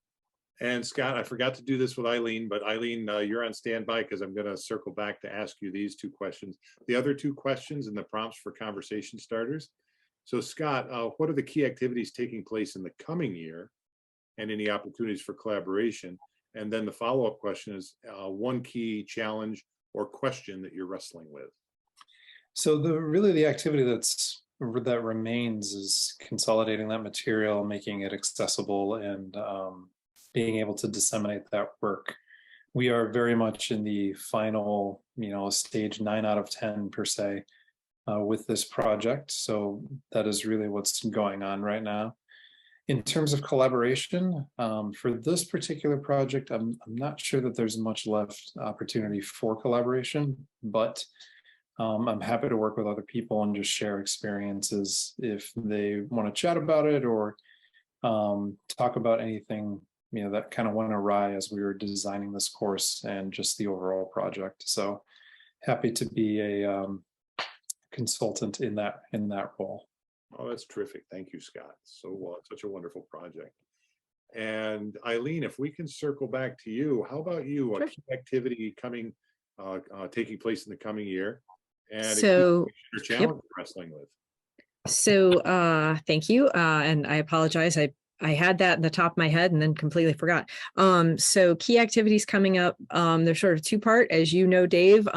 Speaker 22: And Scott, I forgot to do this with Eileen, but Eileen, you're on standby because I'm going to circle back to ask you these 2 questions. The other 2 questions and the prompts for conversation starters. So Scott, what are the key activities taking place in the coming year and any opportunities for collaboration? And then the follow-up question is 1 key challenge or question that you're wrestling with.
Speaker 2: So the activity that remains is consolidating that material, making it accessible, and being able to disseminate that work. We are very much in the final, stage 9 out of 10 per se with this project. So that is really what's going on right now. In terms of collaboration, for this particular project, I'm not sure that there's much left opportunity for collaboration, but I'm happy to work with other people and just share experiences if they want to chat about it or talk about anything that kind of went awry as we were designing this course and just the overall project. So happy to be a consultant in that role.
Speaker 22: Oh, that's terrific. Thank you, Scott. So such a wonderful project. And Eileen, if we can circle back to you, how about you? Sure. A key activity taking place in the coming year, and
Speaker 21: so
Speaker 22: your challenge wrestling with.
Speaker 21: So thank you. And I apologize. I I had that in the top of my head and then completely forgot. So key activities coming up, they're sort of two-part, as you know, Dave.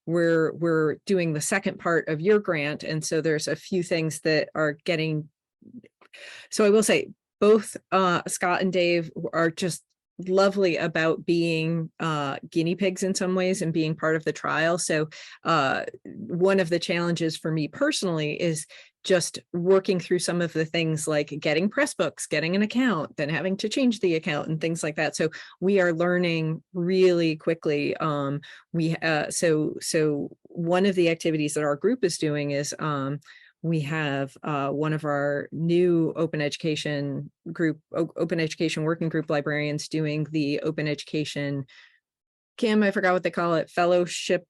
Speaker 21: We're doing the second part of your grant, and so there's a few things that are getting. So I will say both Scott and Dave are just lovely about being guinea pigs in some ways and being part of the trial. So one of the challenges for me personally is just working through some of the things like getting press books, getting an account, then having to change the account and things like that. So we are learning really quickly. So one of the activities that our group is doing is we have one of our new open education working group librarians doing the open education, Kim, I forgot what they call it, fellowship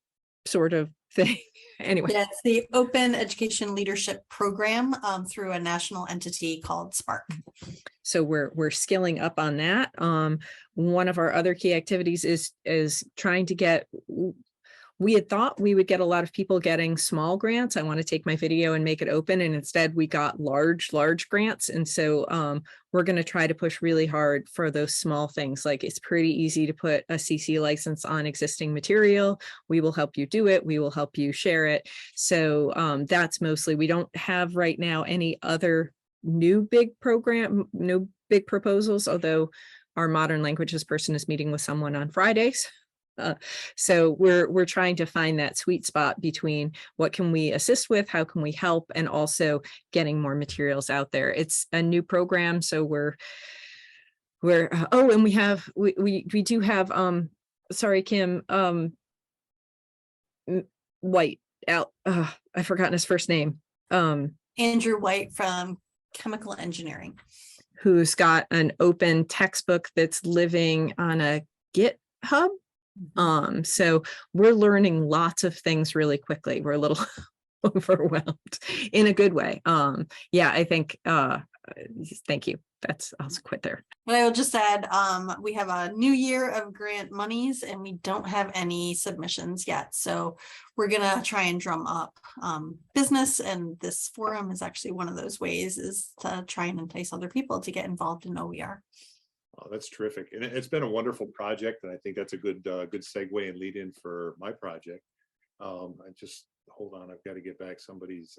Speaker 21: sort of thing. Anyway.
Speaker 3: Yeah, it's the Open Education Leadership Program through a national entity called Spark.
Speaker 21: So we're skilling up on that. One of our other key activities is trying to get. We had thought we would get a lot of people getting small grants. I want to take my video and make it open, and instead we got large grants. And so we're going to try to push really hard for those small things. Like it's pretty easy to put a CC license on existing material. We will help you do it. We will help you share it. So that's mostly, we don't have right now any other no big proposals, although our modern languages person is meeting with someone on Fridays. So we're trying to find that sweet spot between what can we assist with, how can we help, and also getting more materials out there. It's a new program, so we're and we do have sorry, Kim, White out. I've forgotten his first name.
Speaker 3: Andrew White from Chemical Engineering,
Speaker 21: who's got an open textbook that's living on a GitHub. So we're learning lots of things really quickly. We're a little overwhelmed in a good way. Yeah, I think, thank you. I'll quit there.
Speaker 3: But I will just add, we have a new year of grant monies and we don't have any submissions yet. So we're going to try and drum up business. And this forum is actually one of those ways, is to try and entice other people to get involved in OER.
Speaker 22: Oh, that's terrific. And it's been a wonderful project. And I think that's a good segue and lead in for my project. I just, hold on, I've got to get back. Somebody's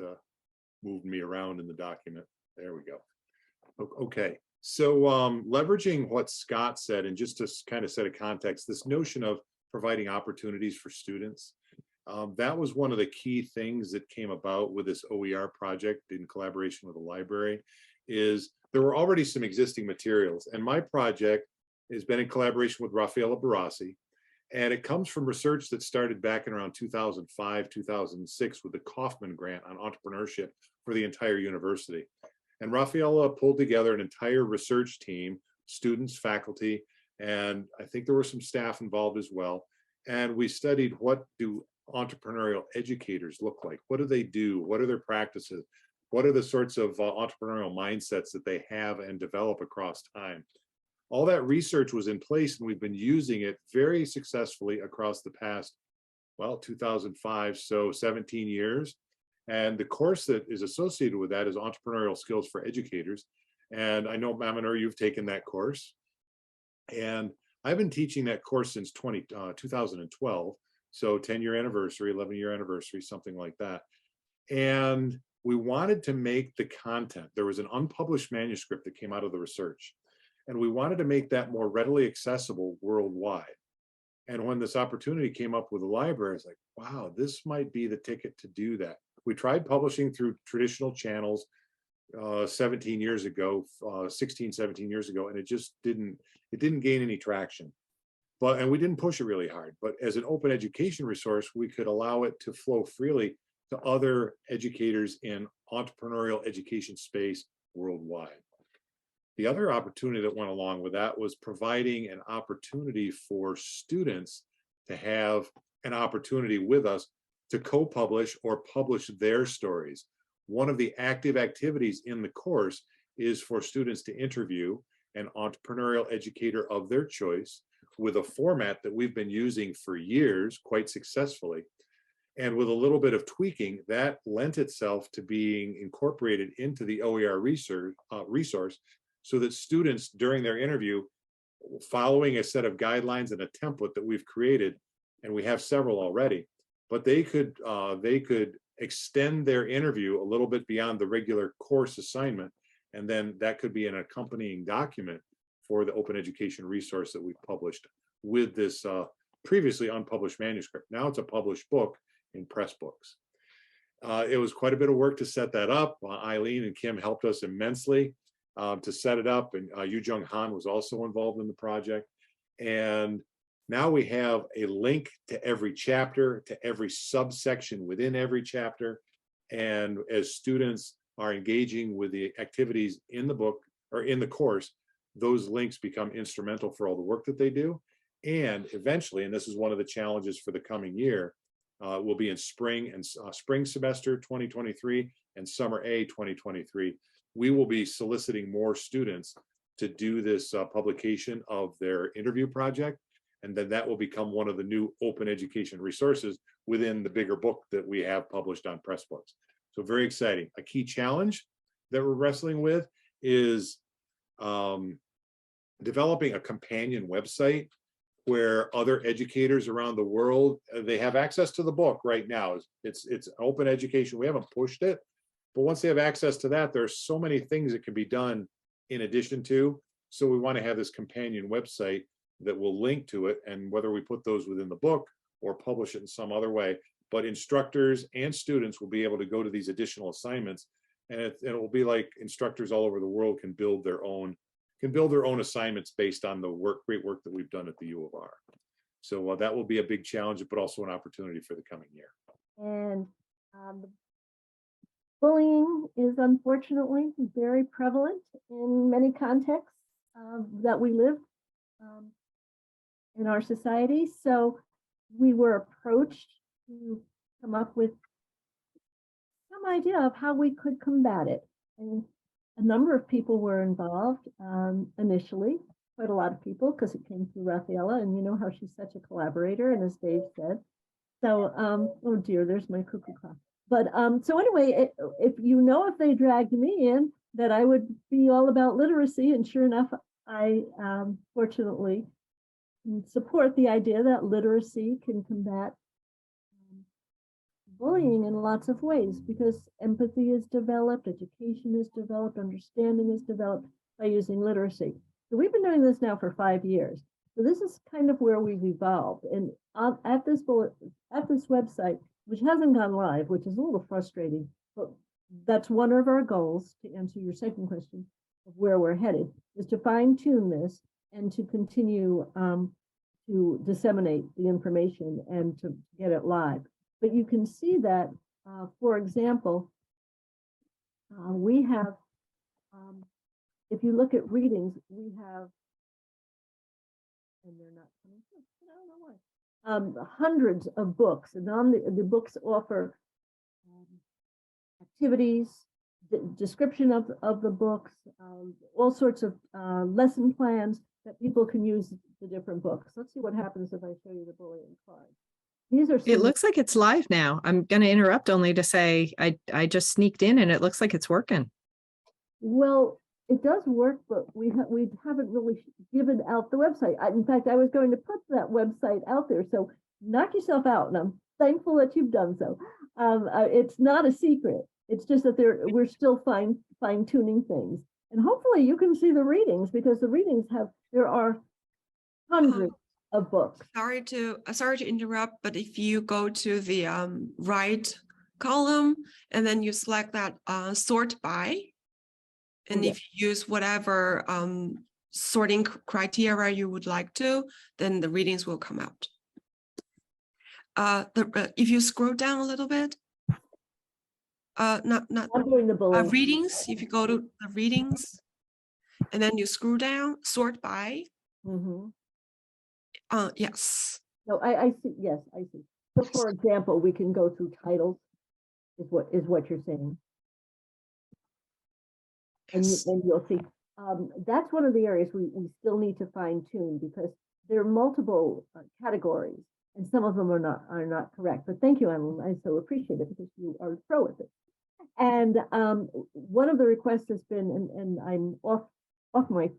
Speaker 22: moved me around in the document. There we go. Okay. So leveraging what Scott said, and just to kind of set a context, this notion of providing opportunities for students, that was one of the key things that came about with this OER project in collaboration with the library. Is there were already some existing materials, and my project has been in collaboration with Raffaella Borasi, and it comes from research that started back in around 2005, 2006 with the Kaufman Grant on entrepreneurship for the entire university. And Raffaella pulled together an entire research team, students, faculty, and I think there were some staff involved as well. And we studied, what do entrepreneurial educators look like? What do they do? What are their practices? What are the sorts of entrepreneurial mindsets that they have and develop across time? All that research was in place, and we've been using it very successfully across the past, well, 2005, so 17 years. And the course that is associated with that is Entrepreneurial Skills for Educators. And I know, Maminur, you've taken that course. And I've been teaching that course since 2012. So 10-year anniversary, 11-year anniversary, something like that. And we wanted to make the content. There was an unpublished manuscript that came out of the research, and we wanted to make that more readily accessible worldwide. And when this opportunity came up with the library, it's like, wow, this might be the ticket to do that. We tried publishing through traditional channels 17 years ago, 16, 17 years ago, and it just didn't gain any traction. And we didn't push it really hard. But as an open education resource, we could allow it to flow freely to other educators in entrepreneurial education space worldwide. The other opportunity that went along with that was providing an opportunity for students to have an opportunity with us to co-publish or publish their stories. One of the active activities in the course is for students to interview an entrepreneurial educator of their choice with a format that we've been using for years quite successfully. And with a little bit of tweaking, that lent itself to being incorporated into the OER resource so that students during their interview, following a set of guidelines and a template that we've created, and we have several already, but they could extend their interview a little bit beyond the regular course assignment, and then that could be an accompanying document for the open education resource that we've published with this previously unpublished manuscript. Now it's a published book in Press Books. It was quite a bit of work to set that up. Eileen and Kim helped us immensely to set it up, and Jung Han was also involved in the project. And now we have a link to every chapter, to every subsection within every chapter. And as students are engaging with the activities in the book or in the course, those links become instrumental for all the work that they do. And eventually, and this is one of the challenges for the coming year, will be in spring and spring semester 2023 and summer A 2023. We will be soliciting more students to do this publication of their interview project. And then that will become one of the new open education resources within the bigger book that we have published on Press Books. So very exciting. A key challenge that we're wrestling with is developing a companion website where other educators around the world, they have access to the book right now. It's open education. We haven't pushed it, but once they have access to that, there's so many things that can be done in addition to. So we want to have this companion website that will link to it, and whether we put those within the book or publish it in some other way, but instructors and students will be able to go to these additional assignments, and it will be like instructors all over the world can build their own assignments based on the great work that we've done at the U of R. So that will be a big challenge, but also an opportunity for the coming year.
Speaker 4: And bullying is unfortunately very prevalent in many contexts that we live in our society. So we were approached to come up with some idea of how we could combat it. And a number of people were involved initially, quite a lot of people, because it came through Raffaella, and you know how she's such a collaborator, and as Dave said. So, oh dear, there's my cuckoo clock. But so anyway, if they dragged me in, that I would be all about literacy, and sure enough, I fortunately support the idea that literacy can combat bullying in lots of ways, because empathy is developed, education is developed, understanding is developed by using literacy. So we've been doing this now for 5 years. So this is kind of where we've evolved. And at this website, which hasn't gone live, which is a little frustrating, but that's one of our goals, to answer your second question of where we're headed, is to fine tune this and to continue to disseminate the information and to get it live. But you can see that, for example, we have, if you look at readings, we have, and they're not coming through, I don't know why, hundreds of books, and on the books offer activities, the description of the books, all sorts of lesson plans that people can use the different books. Let's see what happens if I show you the bullying card. These are.
Speaker 21: It looks like it's live now. I'm going to interrupt only to say I just sneaked in and it looks like it's working.
Speaker 4: Well, it does work, but we haven't really given out the website. In fact, I was going to put that website out there. So knock yourself out, and I'm thankful that you've done so. It's not a secret. It's just that we're still fine tuning things, and hopefully you can see the readings, because the readings there are hundreds of books.
Speaker 5: Sorry to interrupt, but if you go to the right column and then you select that sort by, and if you use whatever sorting criteria you would like to, then the readings will come out. If you scroll down a little bit, not
Speaker 4: I'm doing the
Speaker 5: readings. If you go to the readings, and then you scroll down, sort by. Yes.
Speaker 4: No, I see. Yes, I see. So, for example, we can go through titles. Is what you're saying, and you'll see. That's one of the areas we still need to fine tune, because there are multiple categories, and some of them are not correct. But thank you, Emily. I so appreciate it, because you are a pro at it. And one of the requests has been, and I'm off off my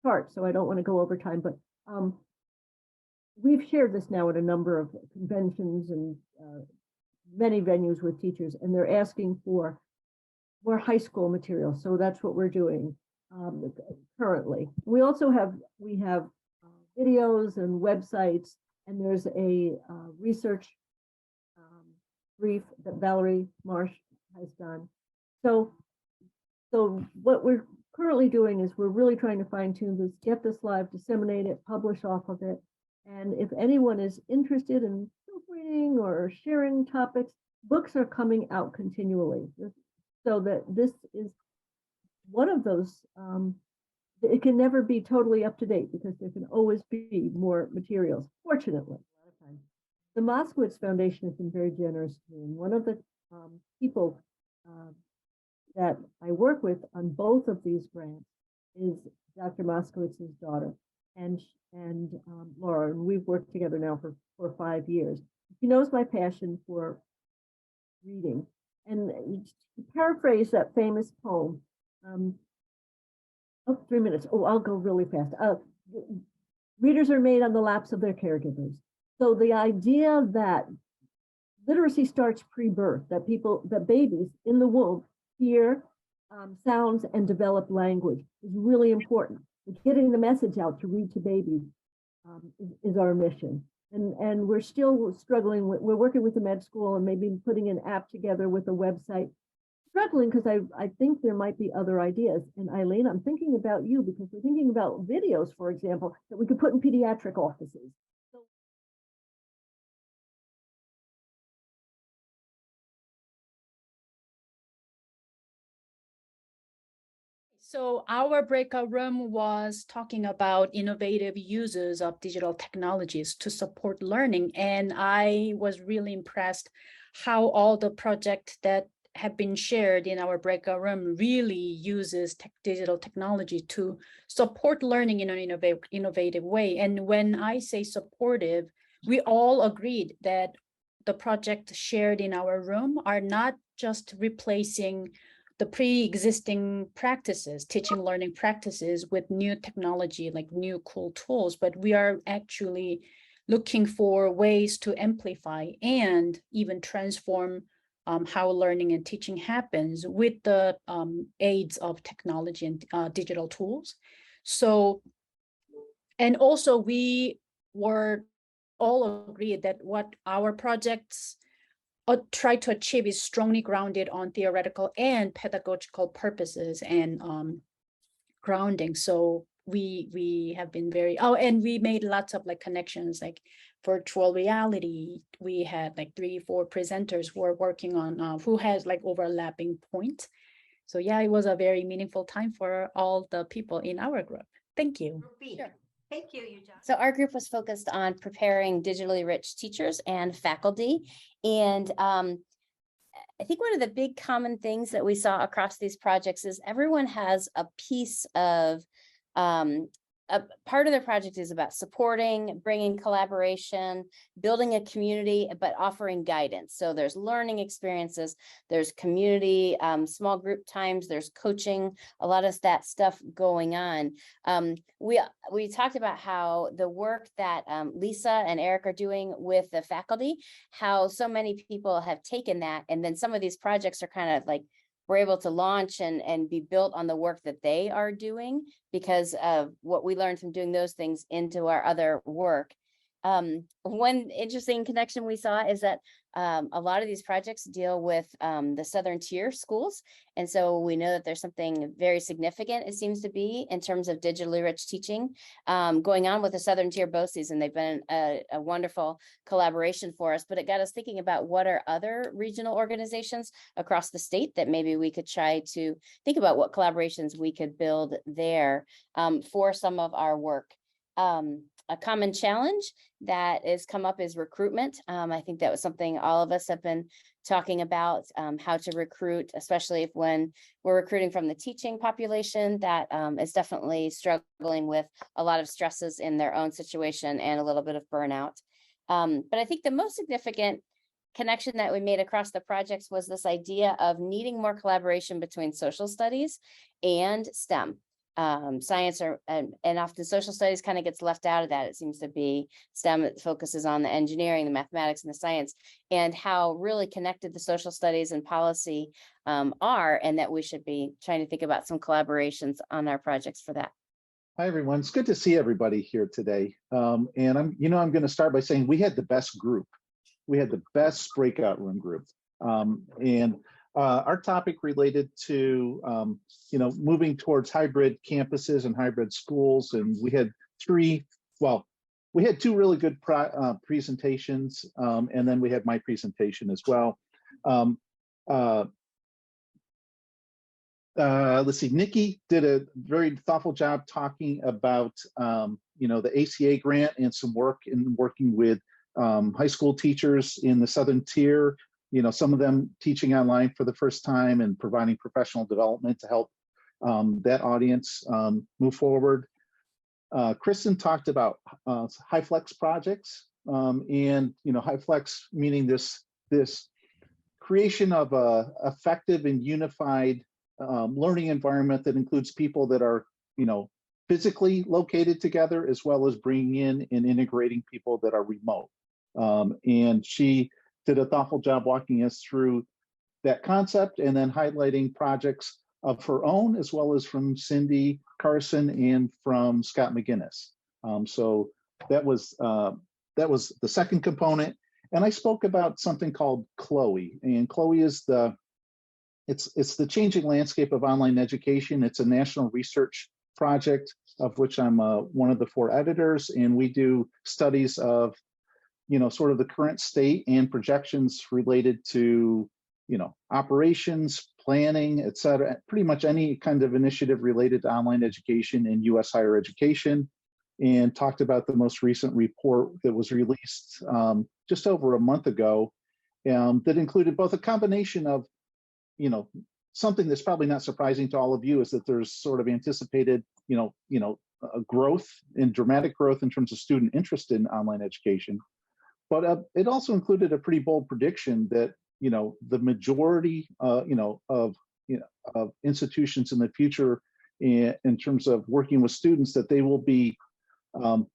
Speaker 4: chart, so I don't want to go over time, but we've shared this now at a number of conventions and many venues with teachers, and they're asking for more high school material. So that's what we're doing currently. We also have videos and websites, and there's a research brief that Valerie Marsh has done. So what we're currently doing is we're really trying to fine tune this, get this live, disseminate it, publish off of it. And if anyone is interested in reading or sharing topics, books are coming out continually. So that this is one of those, it can never be totally up to date because there can always be more materials, fortunately. The Moskowitz Foundation has been very generous to me. And one of the people that I work with on both of these grants is Dr. Moskowitz's daughter and Laura, and we've worked together now for 5 years. She knows my passion for reading. And to paraphrase that famous poem, 3 minutes. Oh, I'll go really fast. Readers are made on the laps of their caregivers. So the idea that literacy starts pre-birth, that babies in the womb hear sounds and develop language is really important. Getting the message out to read to babies is our mission. And we're still struggling we're working with the med school and maybe putting an app together with a website. Struggling because I think there might be other ideas. And Eileen, I'm thinking about you because we're thinking about videos, for example, that we could put in pediatric offices.
Speaker 6: So our breakout room was talking about innovative uses of digital technologies to support learning. And I was really impressed how all the projects that have been shared in our breakout room really uses digital technology to support learning in an innovative way. And when I say supportive, we all agreed that the projects shared in our room are not just replacing the pre-existing practices, teaching learning practices with new technology, like new cool tools, but we are actually looking for ways to amplify and even transform how learning and teaching happens with the aids of technology and digital tools. So, and also we were all agreed that what our projects try to achieve is strongly grounded on theoretical and pedagogical purposes and grounding. So we have been very, and we made lots of like connections, like virtual reality. We had like 3-4 presenters who are working on who has like overlapping points. So yeah, it was a very meaningful time for all the people in our group. Thank you.
Speaker 1: Sure. Thank you, Yuja.
Speaker 10: So our group was focused on preparing digitally rich teachers and faculty. And I think one of the big common things that we saw across these projects is everyone has a piece of a part of the project is about supporting, bringing collaboration, building a community, but offering guidance. So there's learning experiences, there's community, small group times, there's coaching, a lot of that stuff going on. We talked about how the work that Lisa and Eric are doing with the faculty, how so many people have taken that, and then some of these projects are kind of like, we're able to launch and be built on the work that they are doing because of what we learned from doing those things into our other work. One interesting connection we saw is that a lot of these projects deal with the Southern Tier schools. And so we know that there's something very significant, it seems to be, in terms of digitally rich teaching going on with the Southern Tier BOCES. And they've been a wonderful collaboration for us. But it got us thinking about what are other regional organizations across the state that maybe we could try to think about what collaborations we could build there for some of our work. A common challenge that has come up is recruitment. I think that was something all of us have been talking about, how to recruit, especially when we're recruiting from the teaching population that is definitely struggling with a lot of stresses in their own situation and a little bit of burnout. But I think the most significant connection that we made across the projects was this idea of needing more collaboration between social studies and STEM. science and often social studies kind of gets left out of that. It seems to be STEM that focuses on the engineering, the mathematics, and the science, and how really connected the social studies and policy are, and that we should be trying to think about some collaborations on our projects for that.
Speaker 16: Hi, everyone. It's good to see everybody here today. And I'm going to start by saying we had the best group. We had the best breakout room group. Our topic related to, moving towards hybrid campuses and hybrid schools. And we had two really good presentations. And then we had my presentation as well. Let's see, Nikki did a very thoughtful job talking about, the ACA grant and some work in working with high school teachers in the Southern Tier, some of them teaching online for the first time and providing professional development to help that audience move forward. Kristen talked about high flex projects and, high flex meaning this creation of a effective and unified learning environment that includes people that are, physically located together, as well as bringing in and integrating people that are remote. And she did a thoughtful job walking us through that concept and then highlighting projects of her own, as well as from Cyndi Carson and from Scott McGinnis. So that was the second component. And I spoke about something called Chloe, and Chloe is it's the changing landscape of online education. It's a national research project of which I'm one of the 4 editors, and we do studies of, sort of the current state and projections related to, operations, planning, et cetera, pretty much any kind of initiative related to online education in U.S. higher education, and talked about the most recent report that was released just over a month ago that included both a combination of, something that's probably not surprising to all of you is that there's sort of anticipated, a growth and dramatic growth in terms of student interest in online education. But it also included a pretty bold prediction that, the majority, of institutions in the future in terms of working with students, that they will be,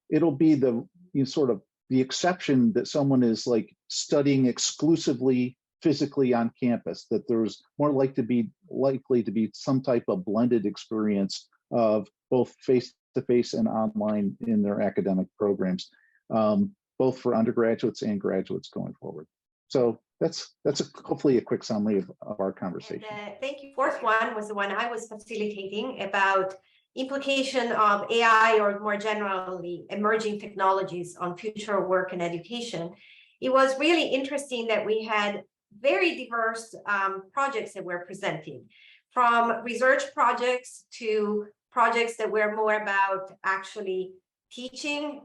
Speaker 16: it'll be the sort of the exception that someone is like studying exclusively physically on campus, that there's more likely to be some type of blended experience of both face-to-face and online in their academic programs, both for undergraduates and graduates going forward. So that's hopefully a quick summary of our conversation.
Speaker 1: Thank you. Fourth one was the one I was facilitating about implication of AI, or more generally emerging technologies, on future work and education. It was really interesting that we had very diverse projects that were presented, from research projects to projects that were more about actually teaching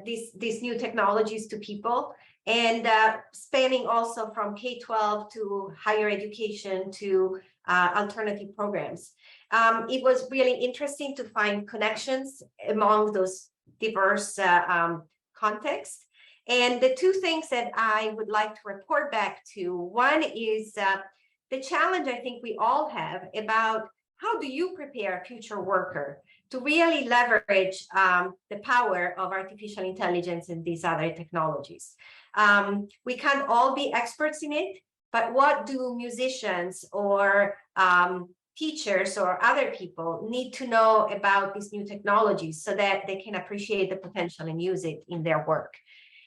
Speaker 1: these new technologies to people, and spanning also from K-12 to higher education to alternative programs. It was really interesting to find connections among those diverse contexts. And the 2 things that I would like to report back to, one is the challenge I think we all have about how do you prepare a future worker to really leverage the power of artificial intelligence and these other technologies. We can't all be experts in it, but what do musicians or teachers or other people need to know about these new technologies so that they can appreciate the potential and use it in their work?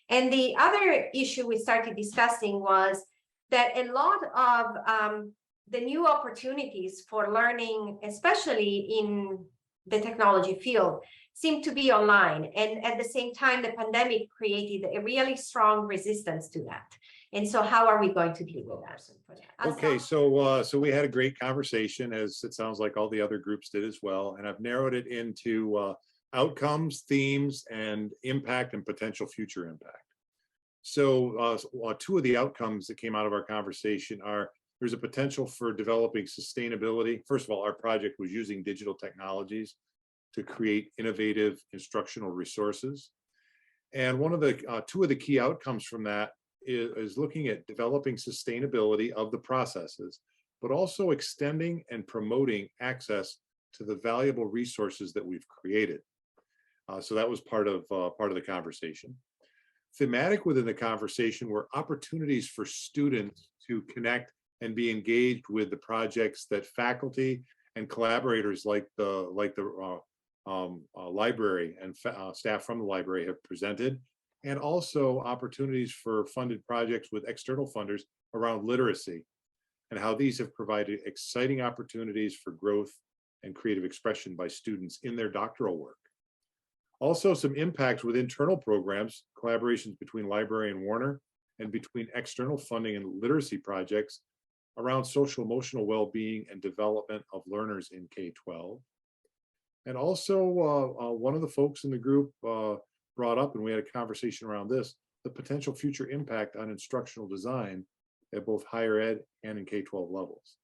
Speaker 1: And the other issue we started discussing was that a lot of the new opportunities for learning, especially in the technology field, seem to be online. And at the same time, the pandemic created a really strong resistance to that. And so how are we going to deal with that?
Speaker 22: Okay, so we had a great conversation, as it sounds like all the other groups did as well. And I've narrowed it into outcomes, themes, and impact and potential future impact. So 2 of the outcomes that came out of our conversation are, there's a potential for developing sustainability. First of all, our project was using digital technologies to create innovative instructional resources. And one of the 2 of the key outcomes from that is looking at developing sustainability of the processes, but also extending and promoting access to the valuable resources that we've created. So that was part of the conversation. Thematic within the conversation were opportunities for students to connect and be engaged with the projects that faculty and collaborators like the library and staff from the library have presented, and also opportunities for funded projects with external funders around literacy and how these have provided exciting opportunities for growth and creative expression by students in their doctoral work. Also, some impacts with internal programs, collaborations between library and Warner, and between external funding and literacy projects around social emotional well-being and development of learners in K-12. And also, one of the folks in the group brought up, and we had a conversation around this, the potential future impact on instructional design at both higher ed and in K-12 levels.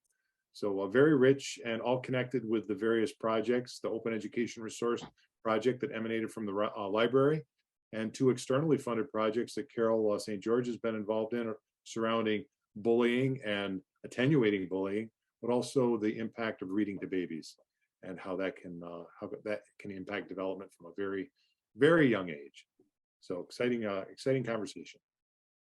Speaker 22: So very rich and all connected with the various projects, the Open Education Resource project that emanated from the library, and 2 externally funded projects that Carol St. George has been involved in surrounding bullying and attenuating bullying, but also the impact of reading to babies and how that can impact development from a very, very young age. So exciting conversation.